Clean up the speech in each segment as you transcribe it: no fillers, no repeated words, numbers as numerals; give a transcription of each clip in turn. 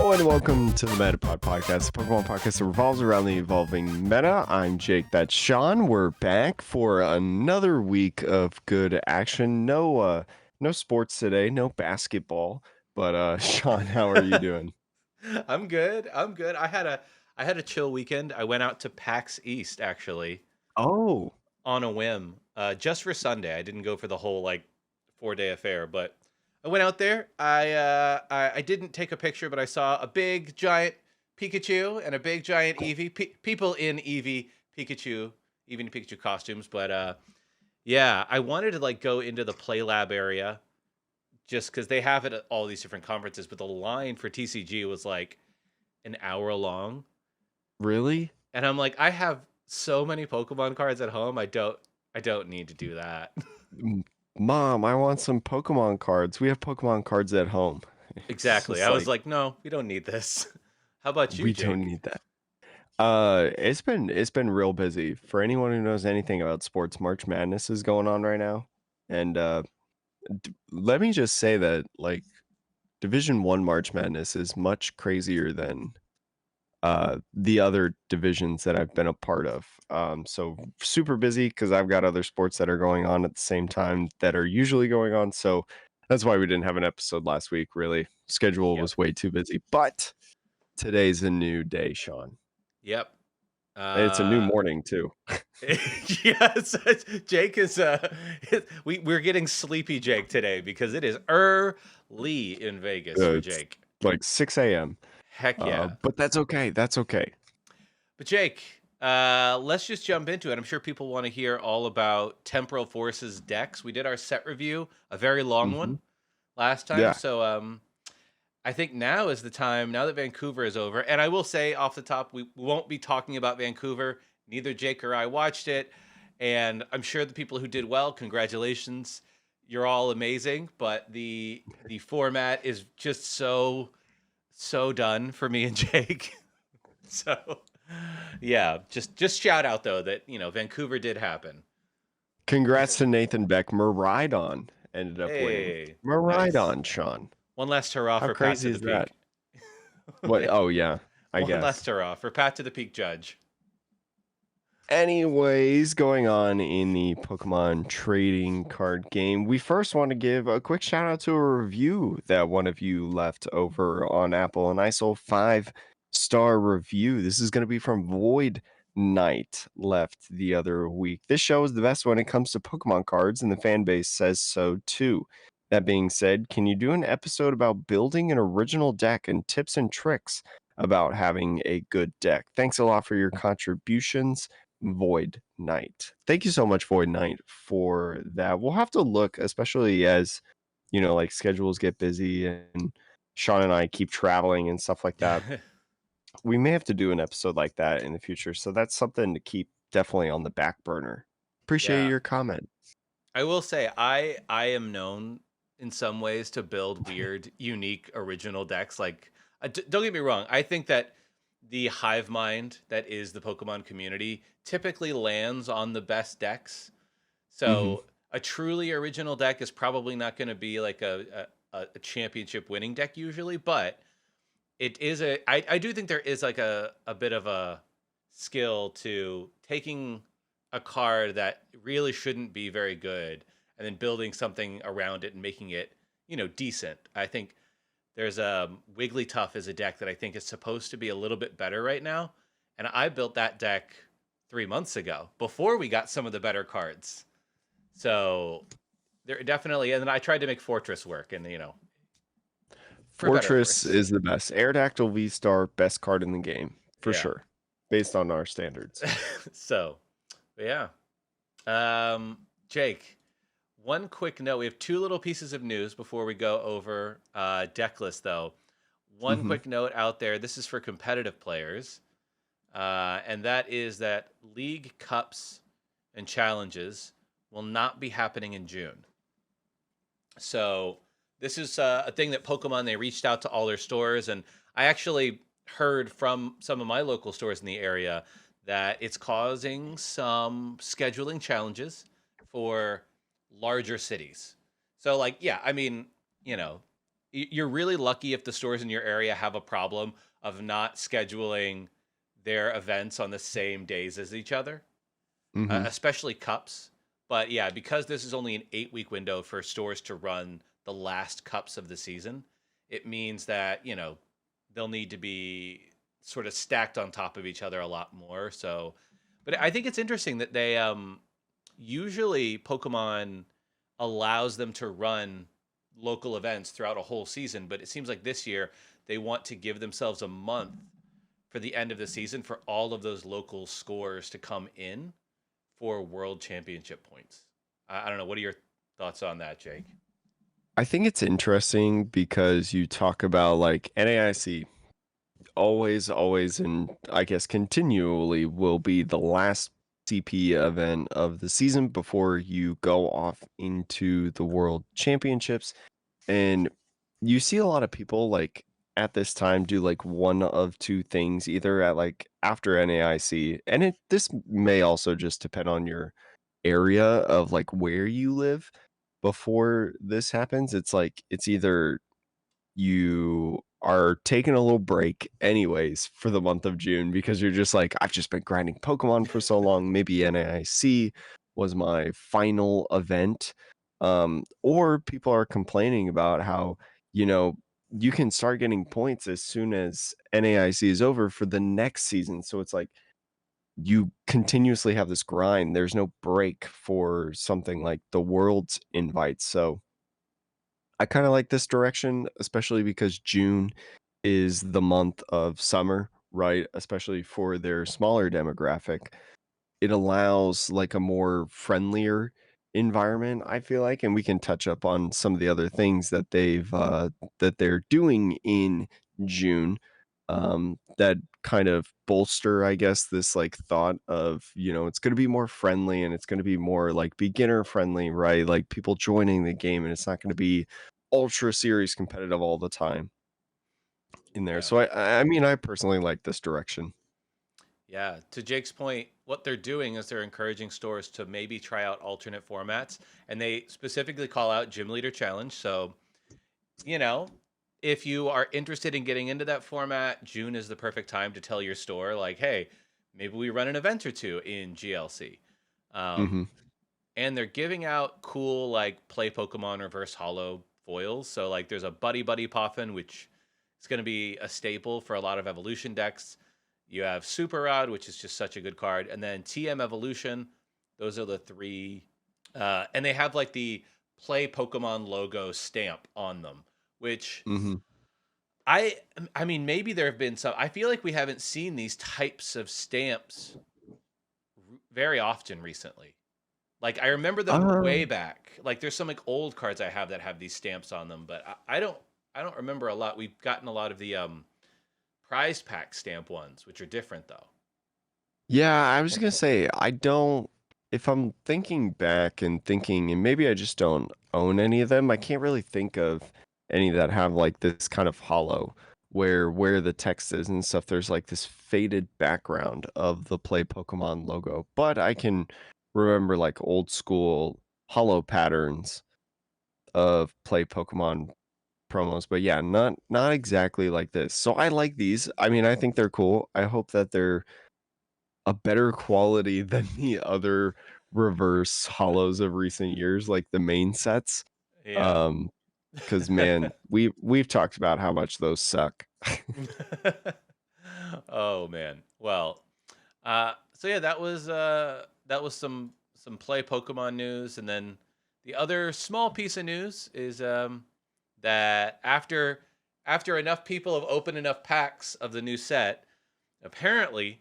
Hello and welcome to the Metapod podcast, the Pokemon podcast that revolves around the evolving meta. I'm Jake, that's Sean. We're back for another week of good action. No sports today, no basketball. But Sean, how are you doing? I'm good. I'm good. I had a chill weekend. I went out to PAX East actually Oh, on a whim, just for Sunday. I didn't go for the whole like 4-day affair, but I went out there. I didn't take a picture, but I saw a big giant Pikachu and a big giant Eevee. People in Eevee and Pikachu costumes. But yeah, I wanted to like go into the Play Lab area just because they have it at all these different conferences. But the line for TCG was like an hour long. really? And I'm like, I have so many Pokemon cards at home. I don't need to do that. M- Mom, I want some Pokemon cards. We have Pokemon cards at home. It's Exactly. just I was like, like, no, we don't need this. How about you, we don't Jake? need that. It's been real busy. For anyone who knows anything about sports, March Madness is going on right now. And let me just say that like Division 1 March Madness is much crazier than the other divisions that I've been a part of. So super busy because I've got other sports that are going on at the same time that are usually going on. So that's why we didn't have an episode last week, really. Schedule Yep. was way too busy. But today's a new day, Sean. Yep. And it's a new Uh morning too. yes, Jake is we're getting sleepy Jake today because it is early in Vegas for It's Jake. like 6 a.m. Heck yeah. But that's okay. That's okay. But Jake, let's just jump into it. I'm sure people want to hear all about Temporal Forces decks. We did our set review, a very long Hmm. one last time. Yeah. So I think now is the time, now that Vancouver is over. And I will say off the top, we won't be talking about Vancouver. Neither Jake or I watched it. And I'm sure the people who did well, congratulations. You're all amazing. But the format is just so done for me and Jake. So yeah, just shout out though that Vancouver did happen. Congrats to Nathan Beck. Maridon ended up winning. Hey, nice. Maridon, Sean. One last hurrah How for Pat to crazy the is that? Peak. What? Oh, yeah, I One last guess. hurrah for Pat to the Peak judge. Anyways, going on in the Pokemon trading card game, we first want to give a quick shout out to a review that one of you left over on Apple, and I saw 5-star review. This is going to be from Void Knight, left the other week. This show is the best when it comes to Pokemon cards, and the fan base says so too. That being said, can you do an episode about building an original deck and tips and tricks about having a good deck? Thanks a lot for your contributions. Void Knight. Thank you so much, Void Knight, for that. We'll have to look, especially as like schedules get busy and Sean and I keep traveling and stuff like that. We may have to do an episode like that in the future. So that's something to keep definitely on the back burner. Appreciate Yeah, your comment. I will say I am known in some ways to build weird, unique, original decks. Like, don't get me wrong. I think that the hive mind that is the Pokemon community typically lands on the best decks. Hmm. So a truly original deck is probably not going to be like a championship winning deck usually, but it is I do think there is like a bit of a skill to taking a card that really shouldn't be very good and then building something around it and making it, decent. I think there's a Wigglytuff is a deck that I think is supposed to be a little bit better right now. And I built that deck 3 months ago before we got some of the better cards. So there definitely, and then I tried to make Fortress work and, for better or Fortress worse. is the best. Aerodactyl V Star, best card in the game, for Yeah. sure, based on our standards. So, yeah. Jake, one quick note. We have two little pieces of news before we go over deck list, though. One Hmm. quick note out there. This is for competitive players, and that is that League Cups and Challenges will not be happening in June. So this is a thing that Pokemon, they reached out to all their stores, and I actually heard from some of my local stores in the area that it's causing some scheduling challenges for larger cities. So like, yeah, I mean, you know, you're really lucky if the stores in your area have a problem of not scheduling their events on the same days as each other, Mhm. especially cups. But yeah, because this is only an 8 week window for stores to run the last cups of the season, it means that, they'll need to be sort of stacked on top of each other a lot more. So, but I think it's interesting that they usually Pokemon allows them to run local events throughout a whole season, but it seems like this year they want to give themselves a month for the end of the season for all of those local scores to come in for world championship points. I don't know. What are your thoughts on that, Jake? I think it's interesting because you talk about like NAIC always, and I guess continually will be the last CP event of the season before you go off into the world championships. And you see a lot of people like at this time do like one of two things, either at like after NAIC, and this may also just depend on your area of like where you live before this happens. It's like it's either you are taking a little break anyways for the month of June because you're just like, I've just been grinding Pokemon for so long. Maybe NAIC was my final event. Or people are complaining about how, you know, you can start getting points as soon as NAIC is over for the next season. So it's like you continuously have this grind. There's no break for something like the world's invites. So I kind of like this direction, especially because June is the month of summer, right? Especially for their smaller demographic. It allows like a more friendlier environment, I feel like, and we can touch up on some of the other things that they're doing in June that kind of bolster, I guess, this like thought of, it's going to be more friendly and it's going to be more like beginner friendly, right? Like people joining the game, and it's not going to be ultra serious competitive all the time in there. Yeah. So I mean, I personally like this direction. Yeah. To Jake's point, what they're doing is they're encouraging stores to maybe try out alternate formats. And they specifically call out Gym Leader Challenge. So, you know, if you are interested in getting into that format, June is the perfect time to tell your store, like, hey, maybe we run an event or two in GLC. Um, Hmm. and they're giving out cool, like, play Pokemon reverse holo foils. So, like, there's a Buddy Buddy Poffin, which is going to be a staple for a lot of evolution decks. You have Super Rod, which is just such a good card. And then TM Evolution. Those are the three. And they have, like, the play Pokemon logo stamp on them, which Hmm. I I mean maybe there have been some. I feel like we haven't seen these types of stamps very often recently. Like I remember them way Um, back. Like there's some like old cards I have that have these stamps on them, but I don't remember a lot. We've gotten a lot of the prize pack stamp ones, which are different though. Yeah, I was gonna say I don't. If I'm thinking back and thinking, and maybe I just don't own any of them, I can't really think of any that have like this kind of hollow where the text is and stuff. There's like this faded background of the Play Pokemon logo, but I can remember like old school hollow patterns of Play Pokemon promos. But yeah, not exactly like this. So I like these. I mean, I think they're cool. I hope that they're a better quality than the other reverse hollows of recent years, like the main sets. Yeah. Um, because man, we've talked about how much those suck. Oh man. Well, so yeah, that was some play Pokemon news, and then the other small piece of news is that after enough people have opened enough packs of the new set, apparently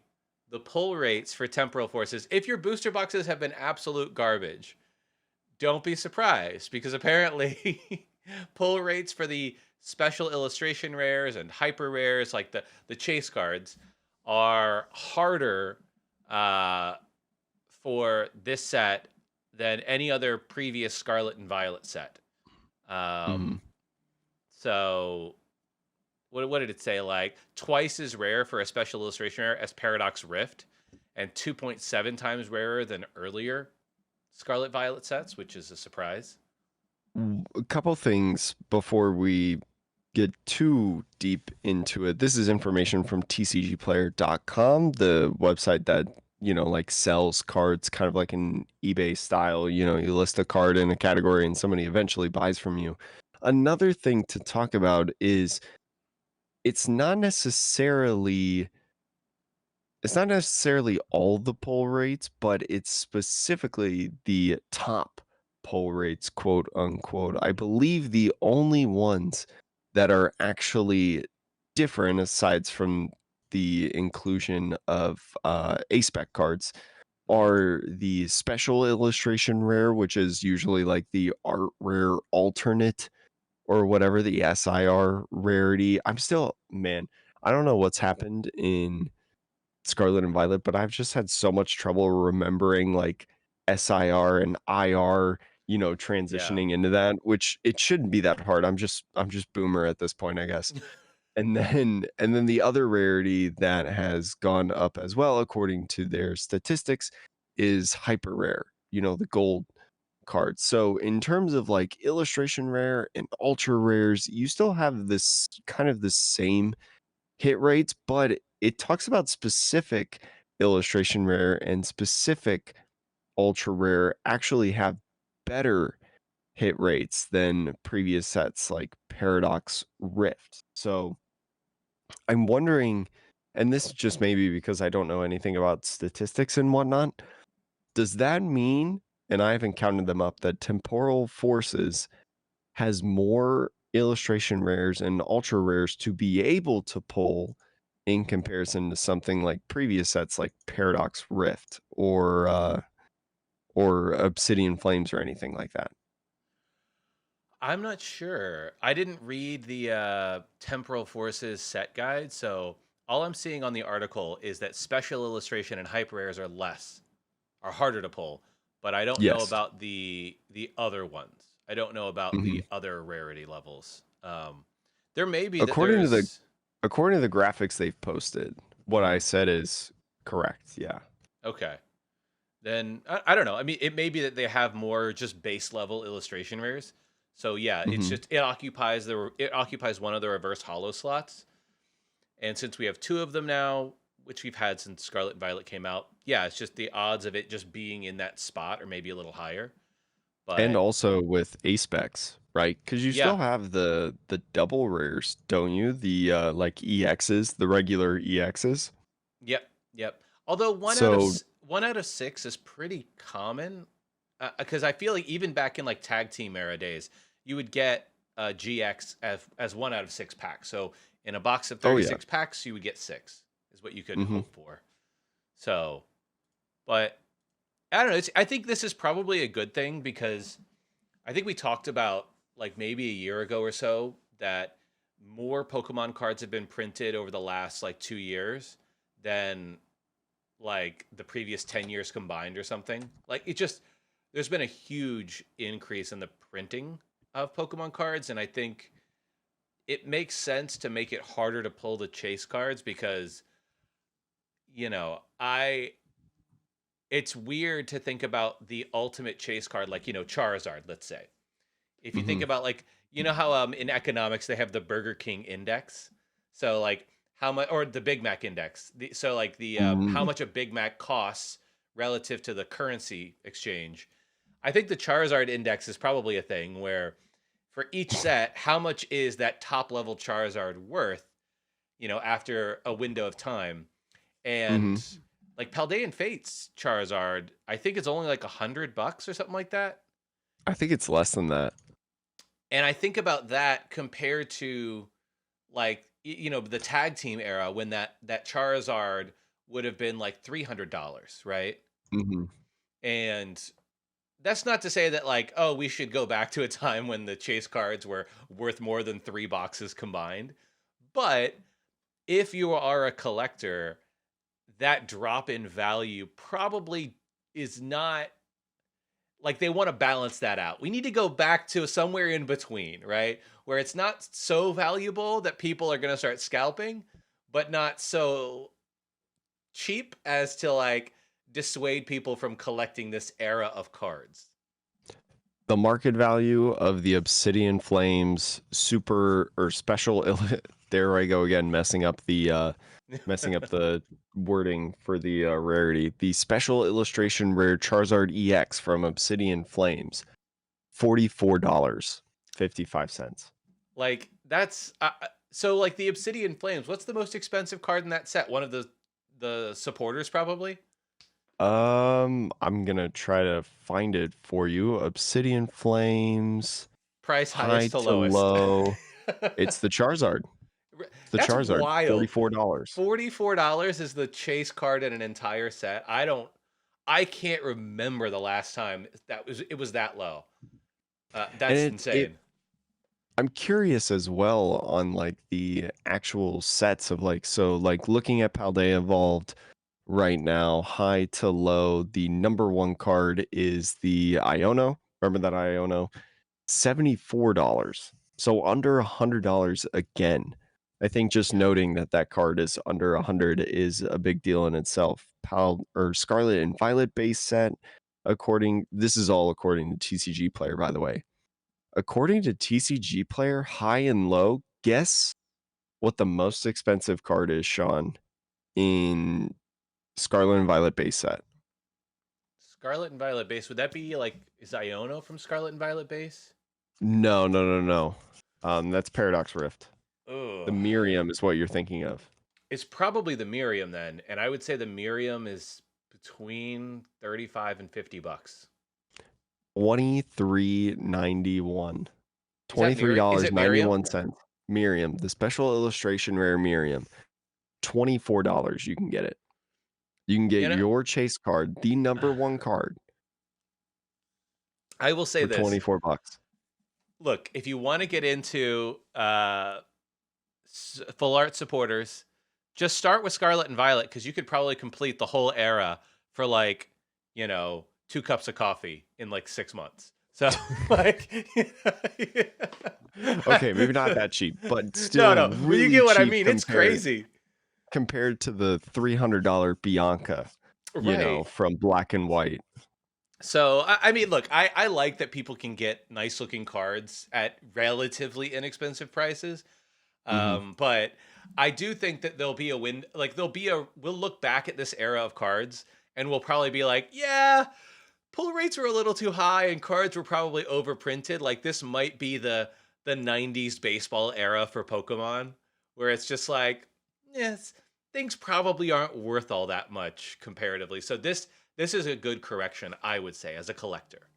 the pull rates for temporal forces, if your booster boxes have been absolute garbage, don't be surprised because apparently pull rates for the special illustration rares and hyper rares like the chase cards are harder uh, for this set than any other previous Scarlet and Violet set. Mhm. Um, so what did it say? Like twice as rare for a special illustration rare as Paradox Rift, and 2.7 times rarer than earlier Scarlet Violet sets, which is a surprise. A couple things before we get too deep into it, this is information from tcgplayer.com, the website that, like sells cards kind of like an eBay style. You list a card in a category and somebody eventually buys from you. Another thing to talk about is it's not necessarily it's not necessarily all the pull rates, but it's specifically the top pull rates, quote unquote. I believe the only ones that are actually different, aside from the inclusion of A-spec cards, Mhm. are the special illustration rare, which is usually like the art rare alternate or whatever, the SIR rarity. Man, I don't know what's happened in Scarlet and Violet, but I've just had so much trouble remembering like SIR and IR, Yeah. transitioning into that, which it shouldn't be that hard. I'm just boomer at this point, I guess. And then the other rarity that has gone up as well, according to their statistics, is hyper rare, the gold cards. So in terms of like illustration rare and ultra rares, you still have this kind of the same hit rates, but it talks about specific illustration rare and specific ultra rare actually have better hit rates than previous sets like Paradox Rift. So I'm wondering, and this is just maybe because I don't know anything about statistics and whatnot, does that mean, and I haven't counted them up, that Temporal Forces has more illustration rares and ultra rares to be able to pull in comparison to something like previous sets like Paradox Rift or Obsidian Flames or anything like that? I'm not sure. I didn't read the Temporal Forces set guide, so all I'm seeing on the article is that special illustration and hyper rares are harder to pull, but I don't know Yes. about the other ones. I don't know about Mhm. the other rarity levels. There may be that According to the there's according to the graphics they've posted, what I mhm. said is correct. Yeah. Okay. Then I don't know. I mean, it may be that they have more just base level illustration rares. So yeah, it's Mhm. just it occupies one of the reverse hollow slots. And since we have two of them now, which we've had since Scarlet and Violet came out, yeah, it's just the odds of it just being in that spot or maybe a little higher. And But also with A-specs, right? Because you still yeah, have the double rares, don't you? The like EXs, the regular EXs. yep, yep. Although So, 1 out of 6 is pretty common, because I feel like even back in like tag team era days, you would get GX as 1 out of 6 packs. So in a box of oh yeah. 36 packs, you would get six, is what you could Hmm. hope for. So, but I don't know. I think this is probably a good thing because I think we talked about like maybe a year ago or so that more Pokemon cards have been printed over the last like 2 years than like the previous 10 years combined or something. Like it just, there's been a huge increase in the printing of Pokemon cards. And I think it makes sense to make it harder to pull the chase cards because, it's weird to think about the ultimate chase card, like, Charizard, let's say. If you think Hmm. about like, how in economics they have the Burger King index. So like how much, or the Big Mac index. So like the how Mm. much a Big Mac costs relative to the currency exchange. I think the Charizard index is probably a thing where for each set, how much is that top level Charizard worth, after a window of time? And Hmm. like Paldean Fates Charizard, I think it's only like $100 or something like that. I think it's less than that. And I think about that compared to like the tag team era when that Charizard would have been like $300, right? Hmm. And that's not to say that like, oh, we should go back to a time when the chase cards were worth more than 3 boxes combined. But if you are a collector, that drop in value probably is not, like, they want to balance that out. We need to go back to somewhere in between, right? Where it's not so valuable that people are going to start scalping, but not so cheap as to like dissuade people from collecting this era of cards. The market value of the Obsidian Flames super or special there I go again messing up the wording for the rarity. The special illustration rare Charizard EX from Obsidian Flames, $44.55. Like that's so like the Obsidian Flames. What's the most expensive card in that set? One of the supporters probably. I'm gonna try to find it for you. Obsidian Flames, Price high highest to to lowest. low. It's the Charizard. It's the That's Charizard, wild. $44. $44 is the chase card in an entire set. I can't remember the last time it was that low. And That's it insane. I'm curious as well on like the actual sets of like so like looking at Paldea Evolved right now, high to low, the number one card is the Iono. Remember that Iono? $74. So under $100 again. I think just Yeah. noting that that card is under 100 is a big deal in itself. Pal or Scarlet and Violet base set, this is all according to TCG Player, by the way. According to TCG Player, high and low, guess what the most expensive card is, Sean, in Scarlet and Violet base set? Scarlet and Violet base. Would that be like is Iono from Scarlet and Violet base? No, no, no, no. That's Paradox Rift. The Oh, Miriam is what you're thinking of. it's probably the Miriam then, and I would say the Miriam is between 35 and $50. 23.91. Is that Miriam? Is it Miriam? $23.91. Miriam, the special illustration rare Miriam. $24 you can get it. You can get You know, your chase card, the number one card, I will say for this. 24 bucks. Look, if you want to get into full art supporters, just start with Scarlet and Violet because you could probably complete the whole era for like, 2 cups of coffee in like 6 months. So like, Okay, maybe not that cheap, but no, still no, but you really get what I cheap mean. It's crazy, compared to the $300 Bianca, right? from Black and White. So I mean, look, I like that people can get nice looking cards at relatively inexpensive prices. Mhm. But I do think that we'll look back at this era of cards and we'll probably be like, yeah, pull rates were a little too high and cards were probably overprinted. Like this might be the 90s baseball era for Pokemon, where it's just like, yes, things probably aren't worth all that much comparatively. So this is a good correction, I would say, as a collector.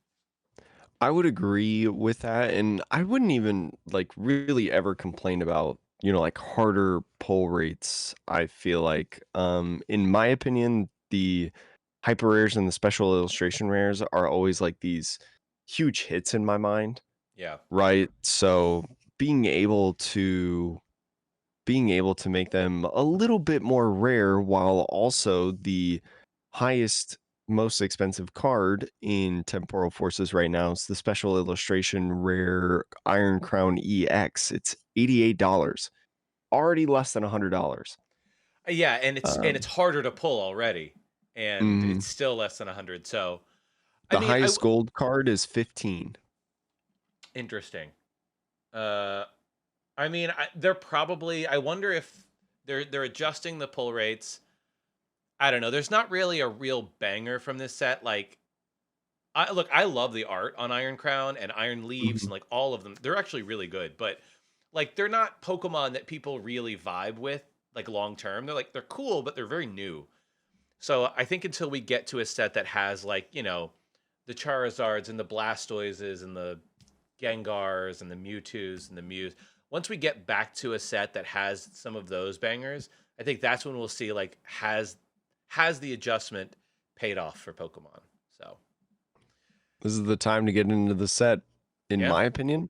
I would agree with that, and I wouldn't even, like, really ever complain about, like, harder pull rates, I feel like. In my opinion, the hyper rares and the special illustration rares are always, like, these huge hits in my mind, Yeah. right? So, being able to being able to make them a little bit more rare while also the highest most expensive card in Temporal Forces right now is the special illustration rare Iron Crown EX. It's $88. Already less than $100. Yeah, and it's Um, harder to pull already, and mhm. it's still less than 100. So, I The mean, highest gold card is 15. interesting. Uh, I mean, they're probably. I wonder if they're adjusting the pull rates. I don't know. There's not really a real banger from this set. Like, I love the art on Iron Crown and Iron Leaves Mhm. and like all of them. They're actually really good, but like they're not Pokemon that people really vibe with like long term. They're cool, but they're very new. So I think until we get to a set that has like, the Charizards and the Blastoises and the Gengars and the Mewtwo's and the Mews, once we get back to a set that has some of those bangers, I think that's when we'll see like has the adjustment paid off for Pokemon. So, This is the time to get into the set. In yeah. my opinion,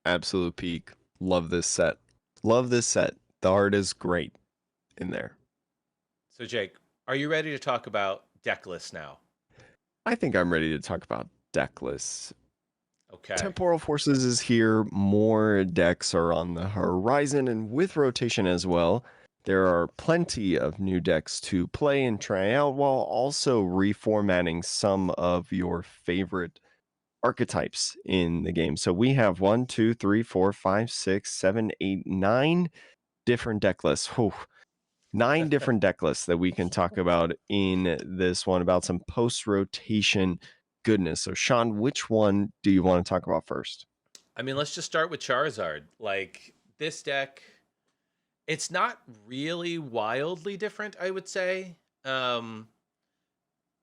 absolute peak. Love this set. Love this set. The art is great in there. So Jake, are you ready to talk about deck lists now? I think I'm ready to talk about deck lists. Okay. Temporal Forces is here. More decks are on the horizon, and with rotation as well, there are plenty of new decks to play and try out while also reformatting some of your favorite archetypes in the game. So we have 1, 2, 3, 4, 5, 6, 7, 8, 9 different deck lists. Whew, 9 different deck lists that we can talk about in this one about some post rotation goodness. So, Sean, which one do you want to talk about first? I mean, let's just start with Charizard. Like this deck, it's not really wildly different, I would say. Um,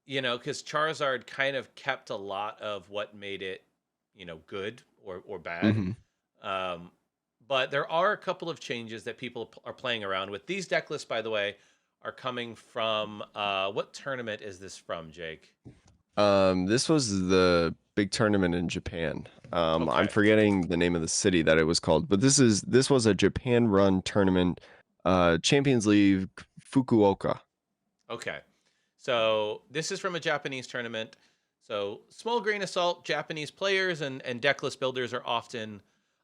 because Charizard kind of kept a lot of what made it, good or bad. Hmm. Um, but there are a couple of changes that people are playing around with. These deck lists, by the way, are coming from what tournament is this from, Jake? This was the big tournament in Japan. I'm Okay. forgetting the name of the city that it was called, but this was a Japan run tournament, Champions League Fukuoka. Okay. So this is from a Japanese tournament. So small grain of salt, Japanese players and decklist builders are often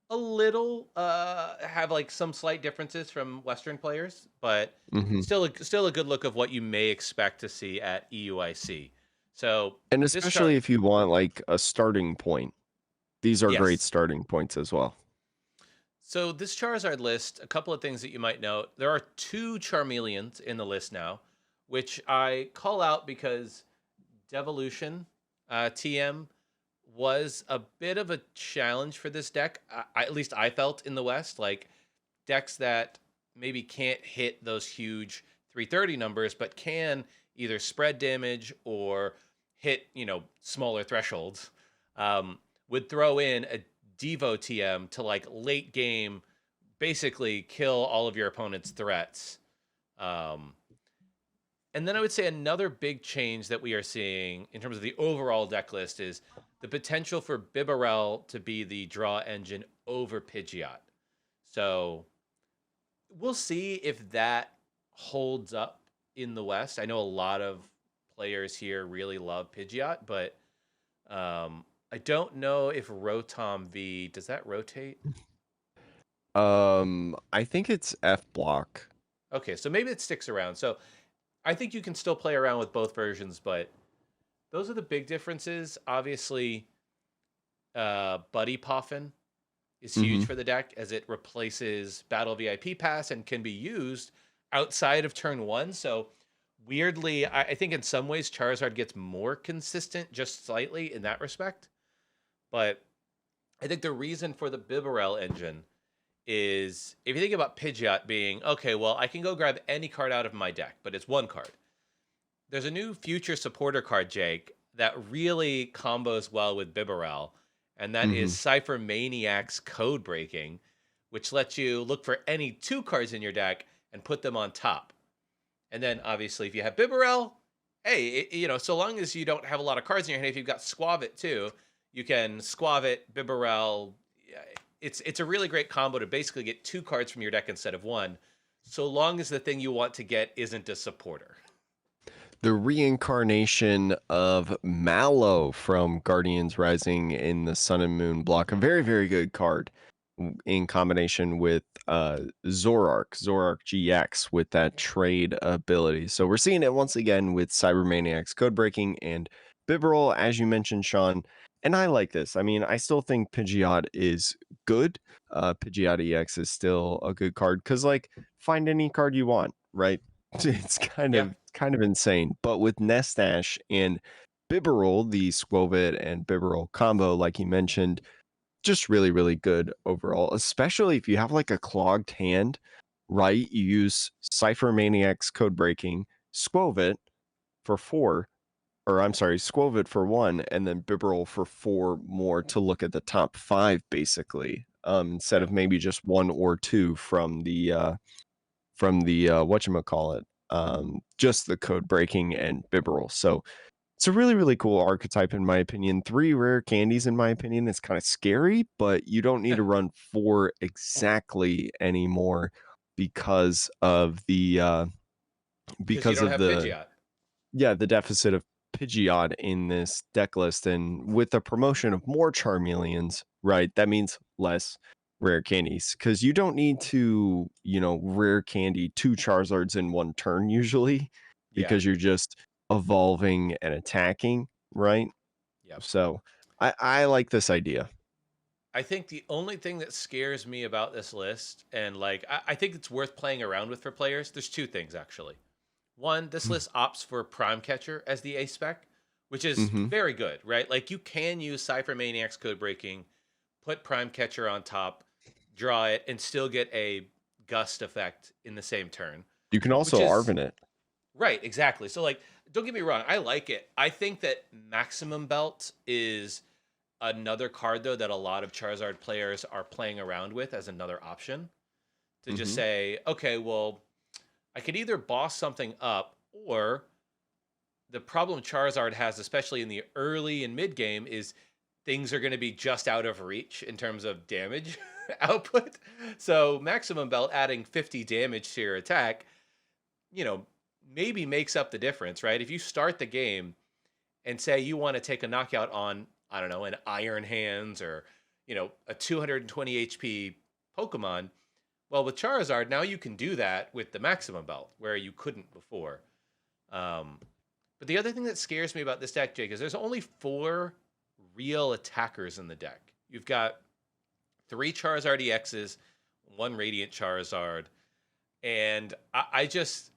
a little have like some slight differences from Western players, but Hmm. still a good look of what you may expect to see at EUIC. So And this chart, especially if you want like a starting point, these are great yes. starting points as well. So this Charizard list, a couple of things that you might note. There are two Charmeleons in the list now, which I call out because Devolution TM was a bit of a challenge for this deck. At least I felt in the West, like decks that maybe can't hit those huge 330 numbers, but can either spread damage or hit, smaller thresholds, would throw in a Devo TM to like late game, basically kill all of your opponent's threats. Um, and then I would say another big change that we are seeing in terms of the overall deck list is the potential for Bibarel to be the draw engine over Pidgeot. So we'll see if that holds up in the West. I know a lot of players here really love Pidgeot, but I don't know if Rotom V does that rotate. I think it's F block. Okay, so maybe it sticks around. So I think you can still play around with both versions, but those are the big differences. Obviously, Buddy Poffin is huge Hmm. for the deck as it replaces Battle VIP Pass and can be used outside of turn one. So weirdly, I think in some ways Charizard gets more consistent just slightly in that respect. But I think the reason for the Bibarel engine is if you think about Pidgeot being, okay, well, I can go grab any card out of my deck, but it's one card. There's a new future supporter card, Jake, that really combos well with Bibarel, and that is Hmm. Cypher Maniac's Code Breaking, which lets you look for any two cards in your deck and put them on top. And then obviously, if you have Bibarel, hey, so long as you don't have a lot of cards in your hand, if you've got Squavit too, you can Squavit, Bibarel. Yeah, it's a really great combo to basically get two cards from your deck instead of one, so long as the thing you want to get isn't a supporter. The reincarnation of Mallow from Guardians Rising in the Sun and Moon block. A very, very good card in combination with Zorark GX with that trade ability. So we're seeing it once again with Cybermaniac's code breaking and Bibarel, as you mentioned, Sean. And I like this. I mean, I still think Pidgeot is good. Pidgeot EX is still a good card because, like, find any card you want, right? It's Yeah, kind of insane. But with Nestash and Bibarel, the Squovit and Bibarel combo, like you mentioned, just really, really good overall, especially if you have like a clogged hand, right? You use Cypher Maniac's code breaking, Squovit for four, or I'm sorry, Squovit for one, and then Bibarel for four more to look at the top five, basically. Instead yeah. of maybe just one or two from the whatchamacallit, just the code breaking and Bibarel. So it's a really, really cool archetype in my opinion. Three rare candies in my opinion. It's kind of scary, but you don't need to run four exactly anymore because of the Because you because don't of have the Pidgeot. yeah, the deficit of Pidgeot in this deck list, and with the promotion of more Charmeleons, right, that means less rare candies, because you don't need to, rare candy 2 Charizards in 1 turn usually, Yeah. because you're just evolving and attacking, right? Yep. So, I like this idea. I think the only thing that scares me about this list, and like I think it's worth playing around with for players, there's two things actually. One, this list opts for Prime Catcher as the A spec, which is Mm-hmm. very good, right? Like you can use Cypher Maniac's code breaking, put Prime Catcher on top, draw it, and still get a gust effect in the same turn, You can which also is Arvin it. right, exactly. So like, don't get me wrong, I like it. I think that Maximum Belt is another card though that a lot of Charizard players are playing around with as another option to just Mm-hmm. say, okay, well, I could either boss something up, or the problem Charizard has, especially in the early and mid game, is things are going to be just out of reach in terms of damage output. So Maximum Belt adding 50 damage to your attack, you know, maybe makes up the difference, right? If you start the game and say you want to take a knockout on, I don't know, an Iron Hands or, a 220 HP Pokemon, well, with Charizard, now you can do that with the Maximum Belt, where you couldn't before. Um, but the other thing that scares me about this deck, Jake, is there's only 4 real attackers in the deck. You've got 3 Charizard EXs, 1 Radiant Charizard, and I just,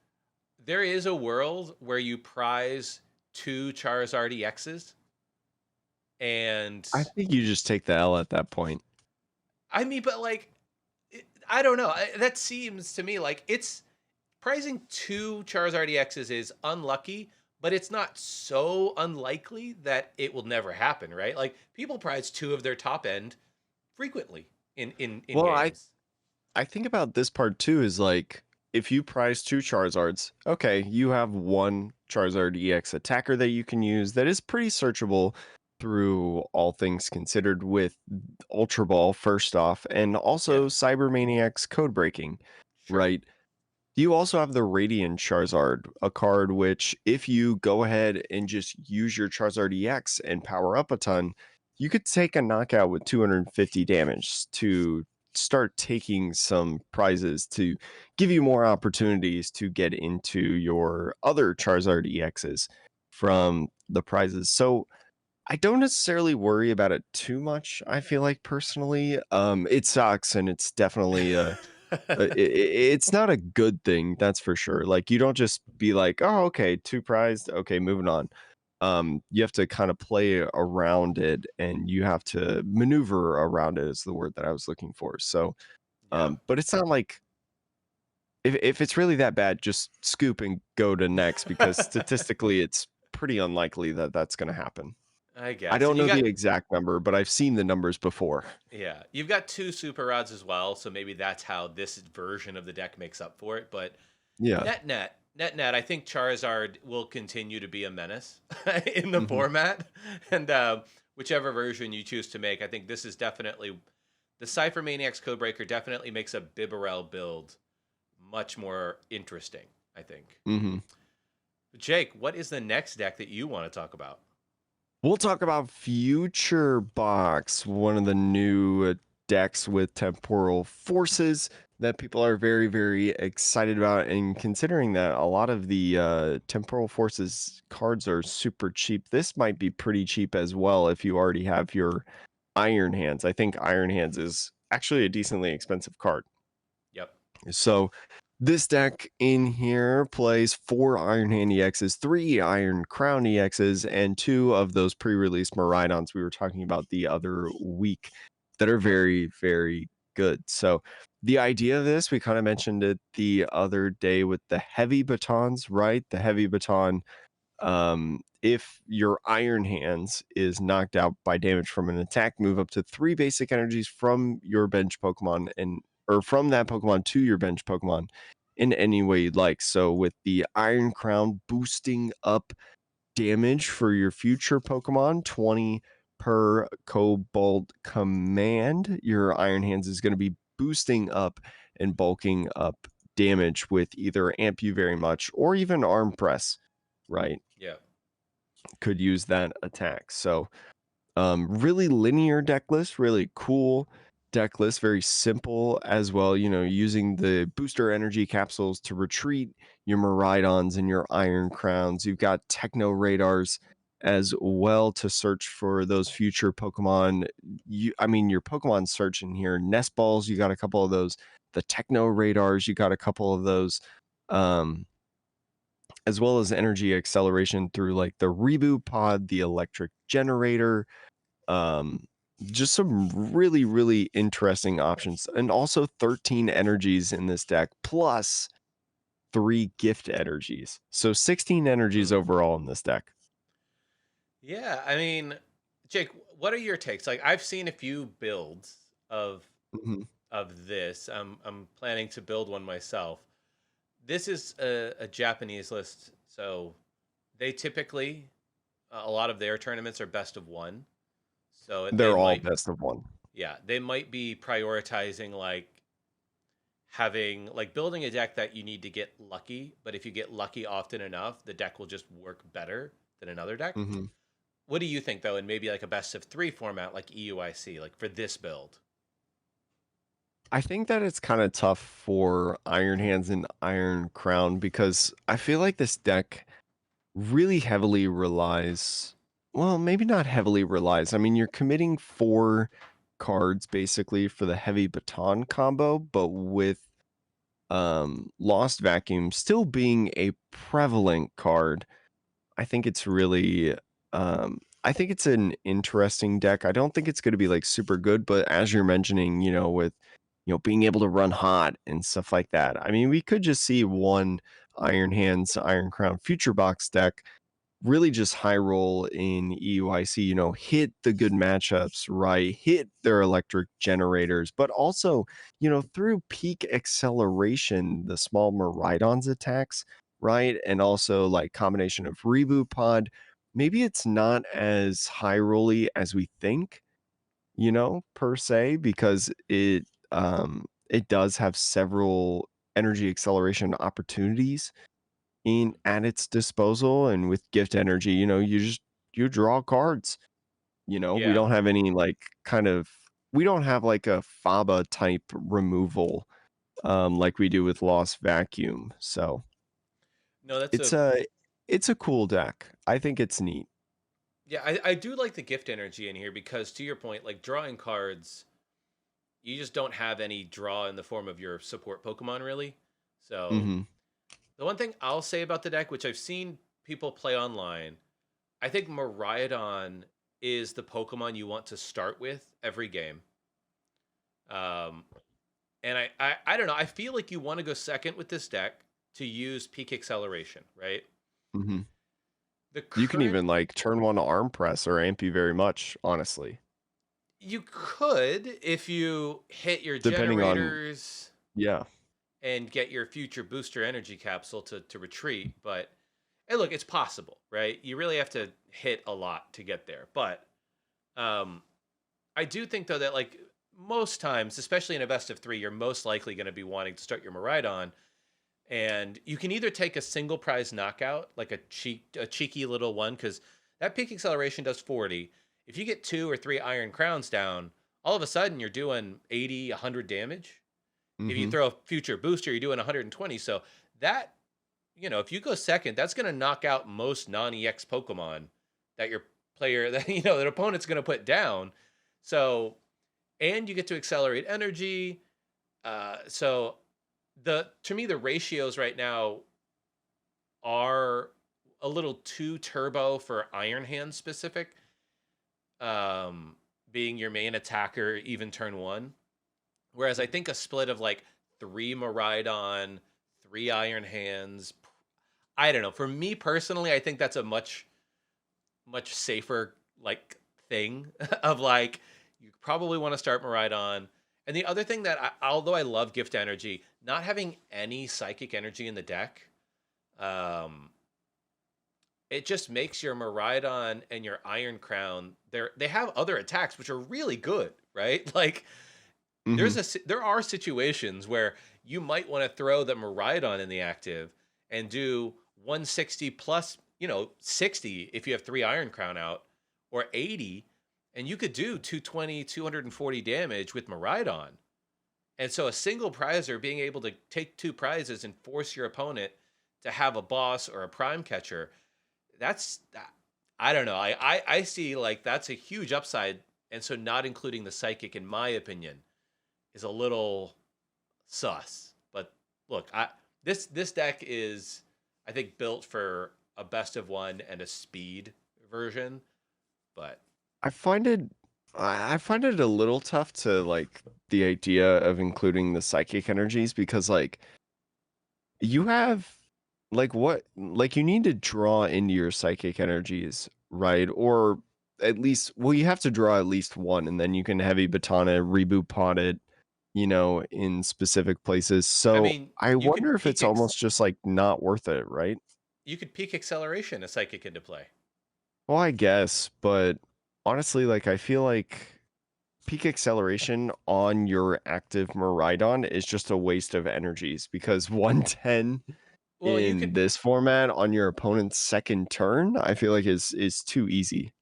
there is a world where you prize 2 Charizard EXs, and I think you just take the L at that point. I mean, but like, I don't know. That seems to me like it's prizing 2 Charizard EXs is unlucky, but it's not so unlikely that it will never happen, right? Like people prize 2 of their top end frequently in Well, I games. I think about this part too is like if you prize 2 Charizards, okay, you have 1 Charizard EX attacker that you can use that is pretty searchable through all things considered with Ultra Ball first off, and Yeah, also Cybermaniac's code breaking, sure. right? You also have the Radiant Charizard, a card which, if you go ahead and just use your Charizard EX and power up a ton, you could take a knockout with 250 damage to start taking some prizes to give you more opportunities to get into your other Charizard EXs from the prizes. So I don't necessarily worry about it too much. I feel like personally, it sucks and it's definitely a it's not a good thing, that's for sure. Like, you don't just be like, "Oh, okay, 2 prized, okay, moving on." You have to kinda play around it, and you have to maneuver around it is the word that I was looking for. So, Yeah. but it's not like if it's really that bad, just scoop and go to next because statistically, it's pretty unlikely that that's gonna happen. I I guess. don't And you know got, the exact number, but I've seen the numbers before. yeah, you've got 2 super rods as well, so maybe that's how this version of the deck makes up for it, but Yeah. net, I think Charizard will continue to be a menace in the Mhm. format, and whichever version you choose to make, I think this is definitely the Cypher Maniacs Codebreaker definitely makes a Bibarel build much more interesting. I think. Mhm. Jake, what is the next deck that you want to talk about? We'll talk about Future Box, one of the new decks with temporal forces that people are very, very excited about. And considering that a lot of the temporal forces cards are super cheap, this might be pretty cheap as well if you already have your Iron Hands. I think Iron Hands is actually a decently expensive card. Yep. So this deck in here plays 4 Iron Hand EXs, 3 Iron Crown EXs, and 2 of those pre-released Maridons we were talking about the other week that are Yep. very, very good. So the idea of this, we kind of mentioned it the other day with the heavy batons, right? The heavy baton, if your Iron Hands is knocked out by damage from an attack, move up to 3 basic energies from your bench Pokemon and or from that Pokemon to your bench Pokemon in any way you'd like. So with the Iron Crown boosting up damage for your future Pokemon, 20 per Cobalt command, your Iron Hands is going to be boosting up and bulking up damage with either Amp You Very Much or even Arm Press, right? Yep. Could use that attack. So really linear deck list, really cool deck list, very simple as well. You know, using the booster energy capsules to retreat your Maridons and your Iron Crowns. You've got Techno Radars as well to search for those future Pokemon. I mean, your Pokemon search in here, Nest Balls, you got a couple of those. The Techno Radars, you got a couple of those. Um, as well as energy acceleration through like the Reboot Pod, the Electric Generator, um, just some really, really interesting options. And also 13 energies in this deck, plus 3 gift energies. So 16 energies Hmm. overall in this deck. Yeah, I mean, Jake, what are your takes? Like, I've seen a few builds of Mhm. this. I'm planning to build one myself. This is a Japanese list, so they typically a lot of their tournaments are best of one. So they They're all might, best of 1. yeah, they might be prioritizing like having like building a deck that you need to get lucky, but if you get lucky often enough, the deck will just work better than another deck. Mhm. What do you think though, in maybe like a best of three format like EUIC, like for this build? I think that it's kinda tough for Iron Hands and Iron Crown because I feel like this deck really heavily relies, well, maybe not heavily relies. I mean, you're committing 4 cards basically for the heavy baton combo, but with Lost Vacuum still being a prevalent card, I think it's really, I think it's an interesting deck. I don't think it's going to be like super good, but as you're mentioning, with being able to run hot and stuff like that. I mean, we could just see one Iron Hands, Iron Crown Future Box deck really just high roll in EUIC, hit the good matchups, right? Hit their electric generators, but also, through peak acceleration, the small Miraidon's attacks, right? And also like combination of reboot pod. Maybe it's not as high rolly as we think, per se, because it does have several energy acceleration opportunities at its disposal, and with gift energy, you draw cards. We Yeah. don't have any like kind of we don't have like a Faba type removal like we do with Lost Vacuum. So No, that's it's a a it's a cool deck. I think it's neat. yeah, I do like the gift energy in here because to your point, like drawing cards, you just don't have any draw in the form of your support Pokemon really. So Hmm. the one thing I'll say about the deck, which I've seen people play online, I think Miraidon is the Pokemon you want to start with every game. Um, and I don't know. I feel like you want to go second with this deck to use peak acceleration, right? Hmm. The You can current even like turn one arm press or amp you very much, honestly, you could if you hit your depending on, generators yeah. and get your future booster energy capsule to retreat, but hey, look, it's possible, right? You really have to hit a lot to get there. But um I do think though that like most times, especially in a best of three, you're most likely going to be wanting to start your Miraidon, and you can either take a single prize knockout, like a cheeky little one, because that peak acceleration does 40. If you get 2 or 3 Iron Crowns down, all of a sudden you're doing 80, 100 damage. If you Hmm. throw a future booster, you're doing 120. So that, if you go second, that's going to knock out most non-EX Pokemon that your player, that that opponent's going to put down. So, and you get to accelerate energy. So the to me the ratios right now are a little too turbo for Iron Hand specific. Um, being your main attacker, even turn one. Whereas I think a split of like 3 Miraidon, 3 Iron Hands. I don't know. For me personally, I think that's a much safer like thing of like you probably want to start Miraidon. And the other thing that although I love gift energy, not having any psychic energy in the deck, um, it just makes your Miraidon and your Iron Crown they have other attacks which are really good, right? Like Hmm. there are situations where you might want to throw the Miraidon in the active and do 160 plus, 60 if you have 3 Iron Crown out, or 80, and you could do 220, 240 damage with Miraidon. And so a single prizer being able to take 2 prizes and force your opponent to have a boss or a prime catcher, that's I don't know. I see like that's a huge upside, and so not including the psychic, in my opinion, is a little sus. But look, this deck is, I think, built for a best of one and a speed version. But I find it I find it a little tough to like the idea of including the psychic energies because like you have like what like you need to draw into your psychic energies, right? Or at least well you have to draw at least one and then you can heavy baton it, reboot pot it, in specific places. I So mean, I wonder if it's almost just like not worth it, right? you could peak acceleration a psychic into play. Well, I guess, but honestly, like I feel like peak acceleration on your active Miraidon is just a waste of energies because 110 Well, you in could this format on your opponent's second turn, I feel like is too easy.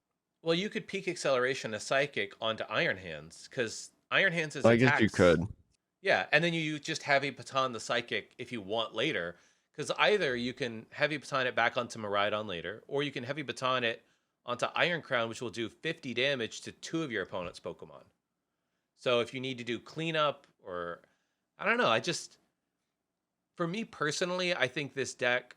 peak acceleration a psychic onto Iron Hands because Iron Hands' I guess you attacks. could. Yeah, and then you just heavy baton the psychic if you want later, because either you can heavy baton it back onto Miraidon later, or you can heavy baton it onto Iron Crown, which will do 50 damage to two of your opponent's Pokemon. So if you need to do cleanup or I don't know, for me personally, I think this deck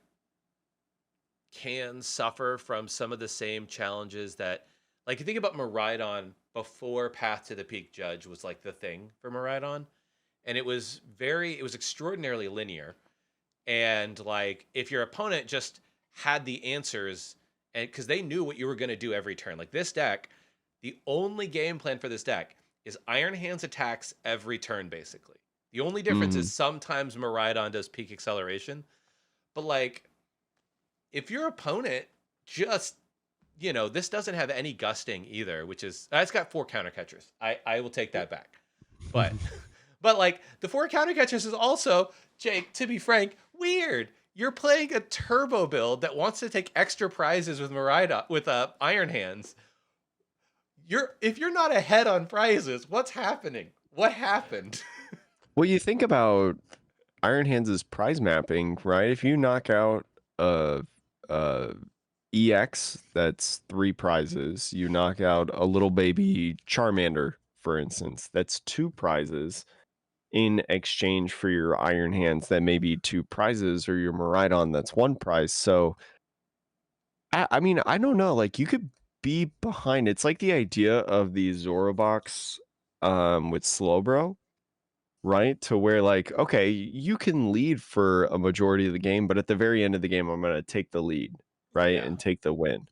can suffer from some of the same challenges that, like, you think about Miraidon before Path to the Peak Judge was like the thing for Miraidon, and it was extraordinarily linear, and like if your opponent just had the answers, and because they knew what you were going to do every turn, like this deck, the only game plan for this deck is Iron Hands attacks every turn basically. The only difference is Mhm. sometimes Miraidon does peak acceleration, but like if your opponent just, this doesn't have any gusting either, which is it's got four counter catchers. I will take that back. But but like the four counter catchers is also, Jake, to be frank, weird. You're playing a turbo build that wants to take extra prizes with Marida with Iron Hands. If you're not ahead on prizes, what's happening? What happened? Well, you think about Iron Hands' prize mapping, right? If you knock out a, a EX, that's 3 prizes. You knock out a little baby Charmander, for instance, that's 2 prizes in exchange for your Iron Hands. That may be 2 prizes, or your Miraidon, that's 1 prize. So, I mean, I don't know. Like, you could be behind. It's like the idea of the Zorobox with Slowbro, right? To where like, okay, you can lead for a majority of the game, but at the very end of the game, I'm gonna take the lead, right? Yeah. And take the win.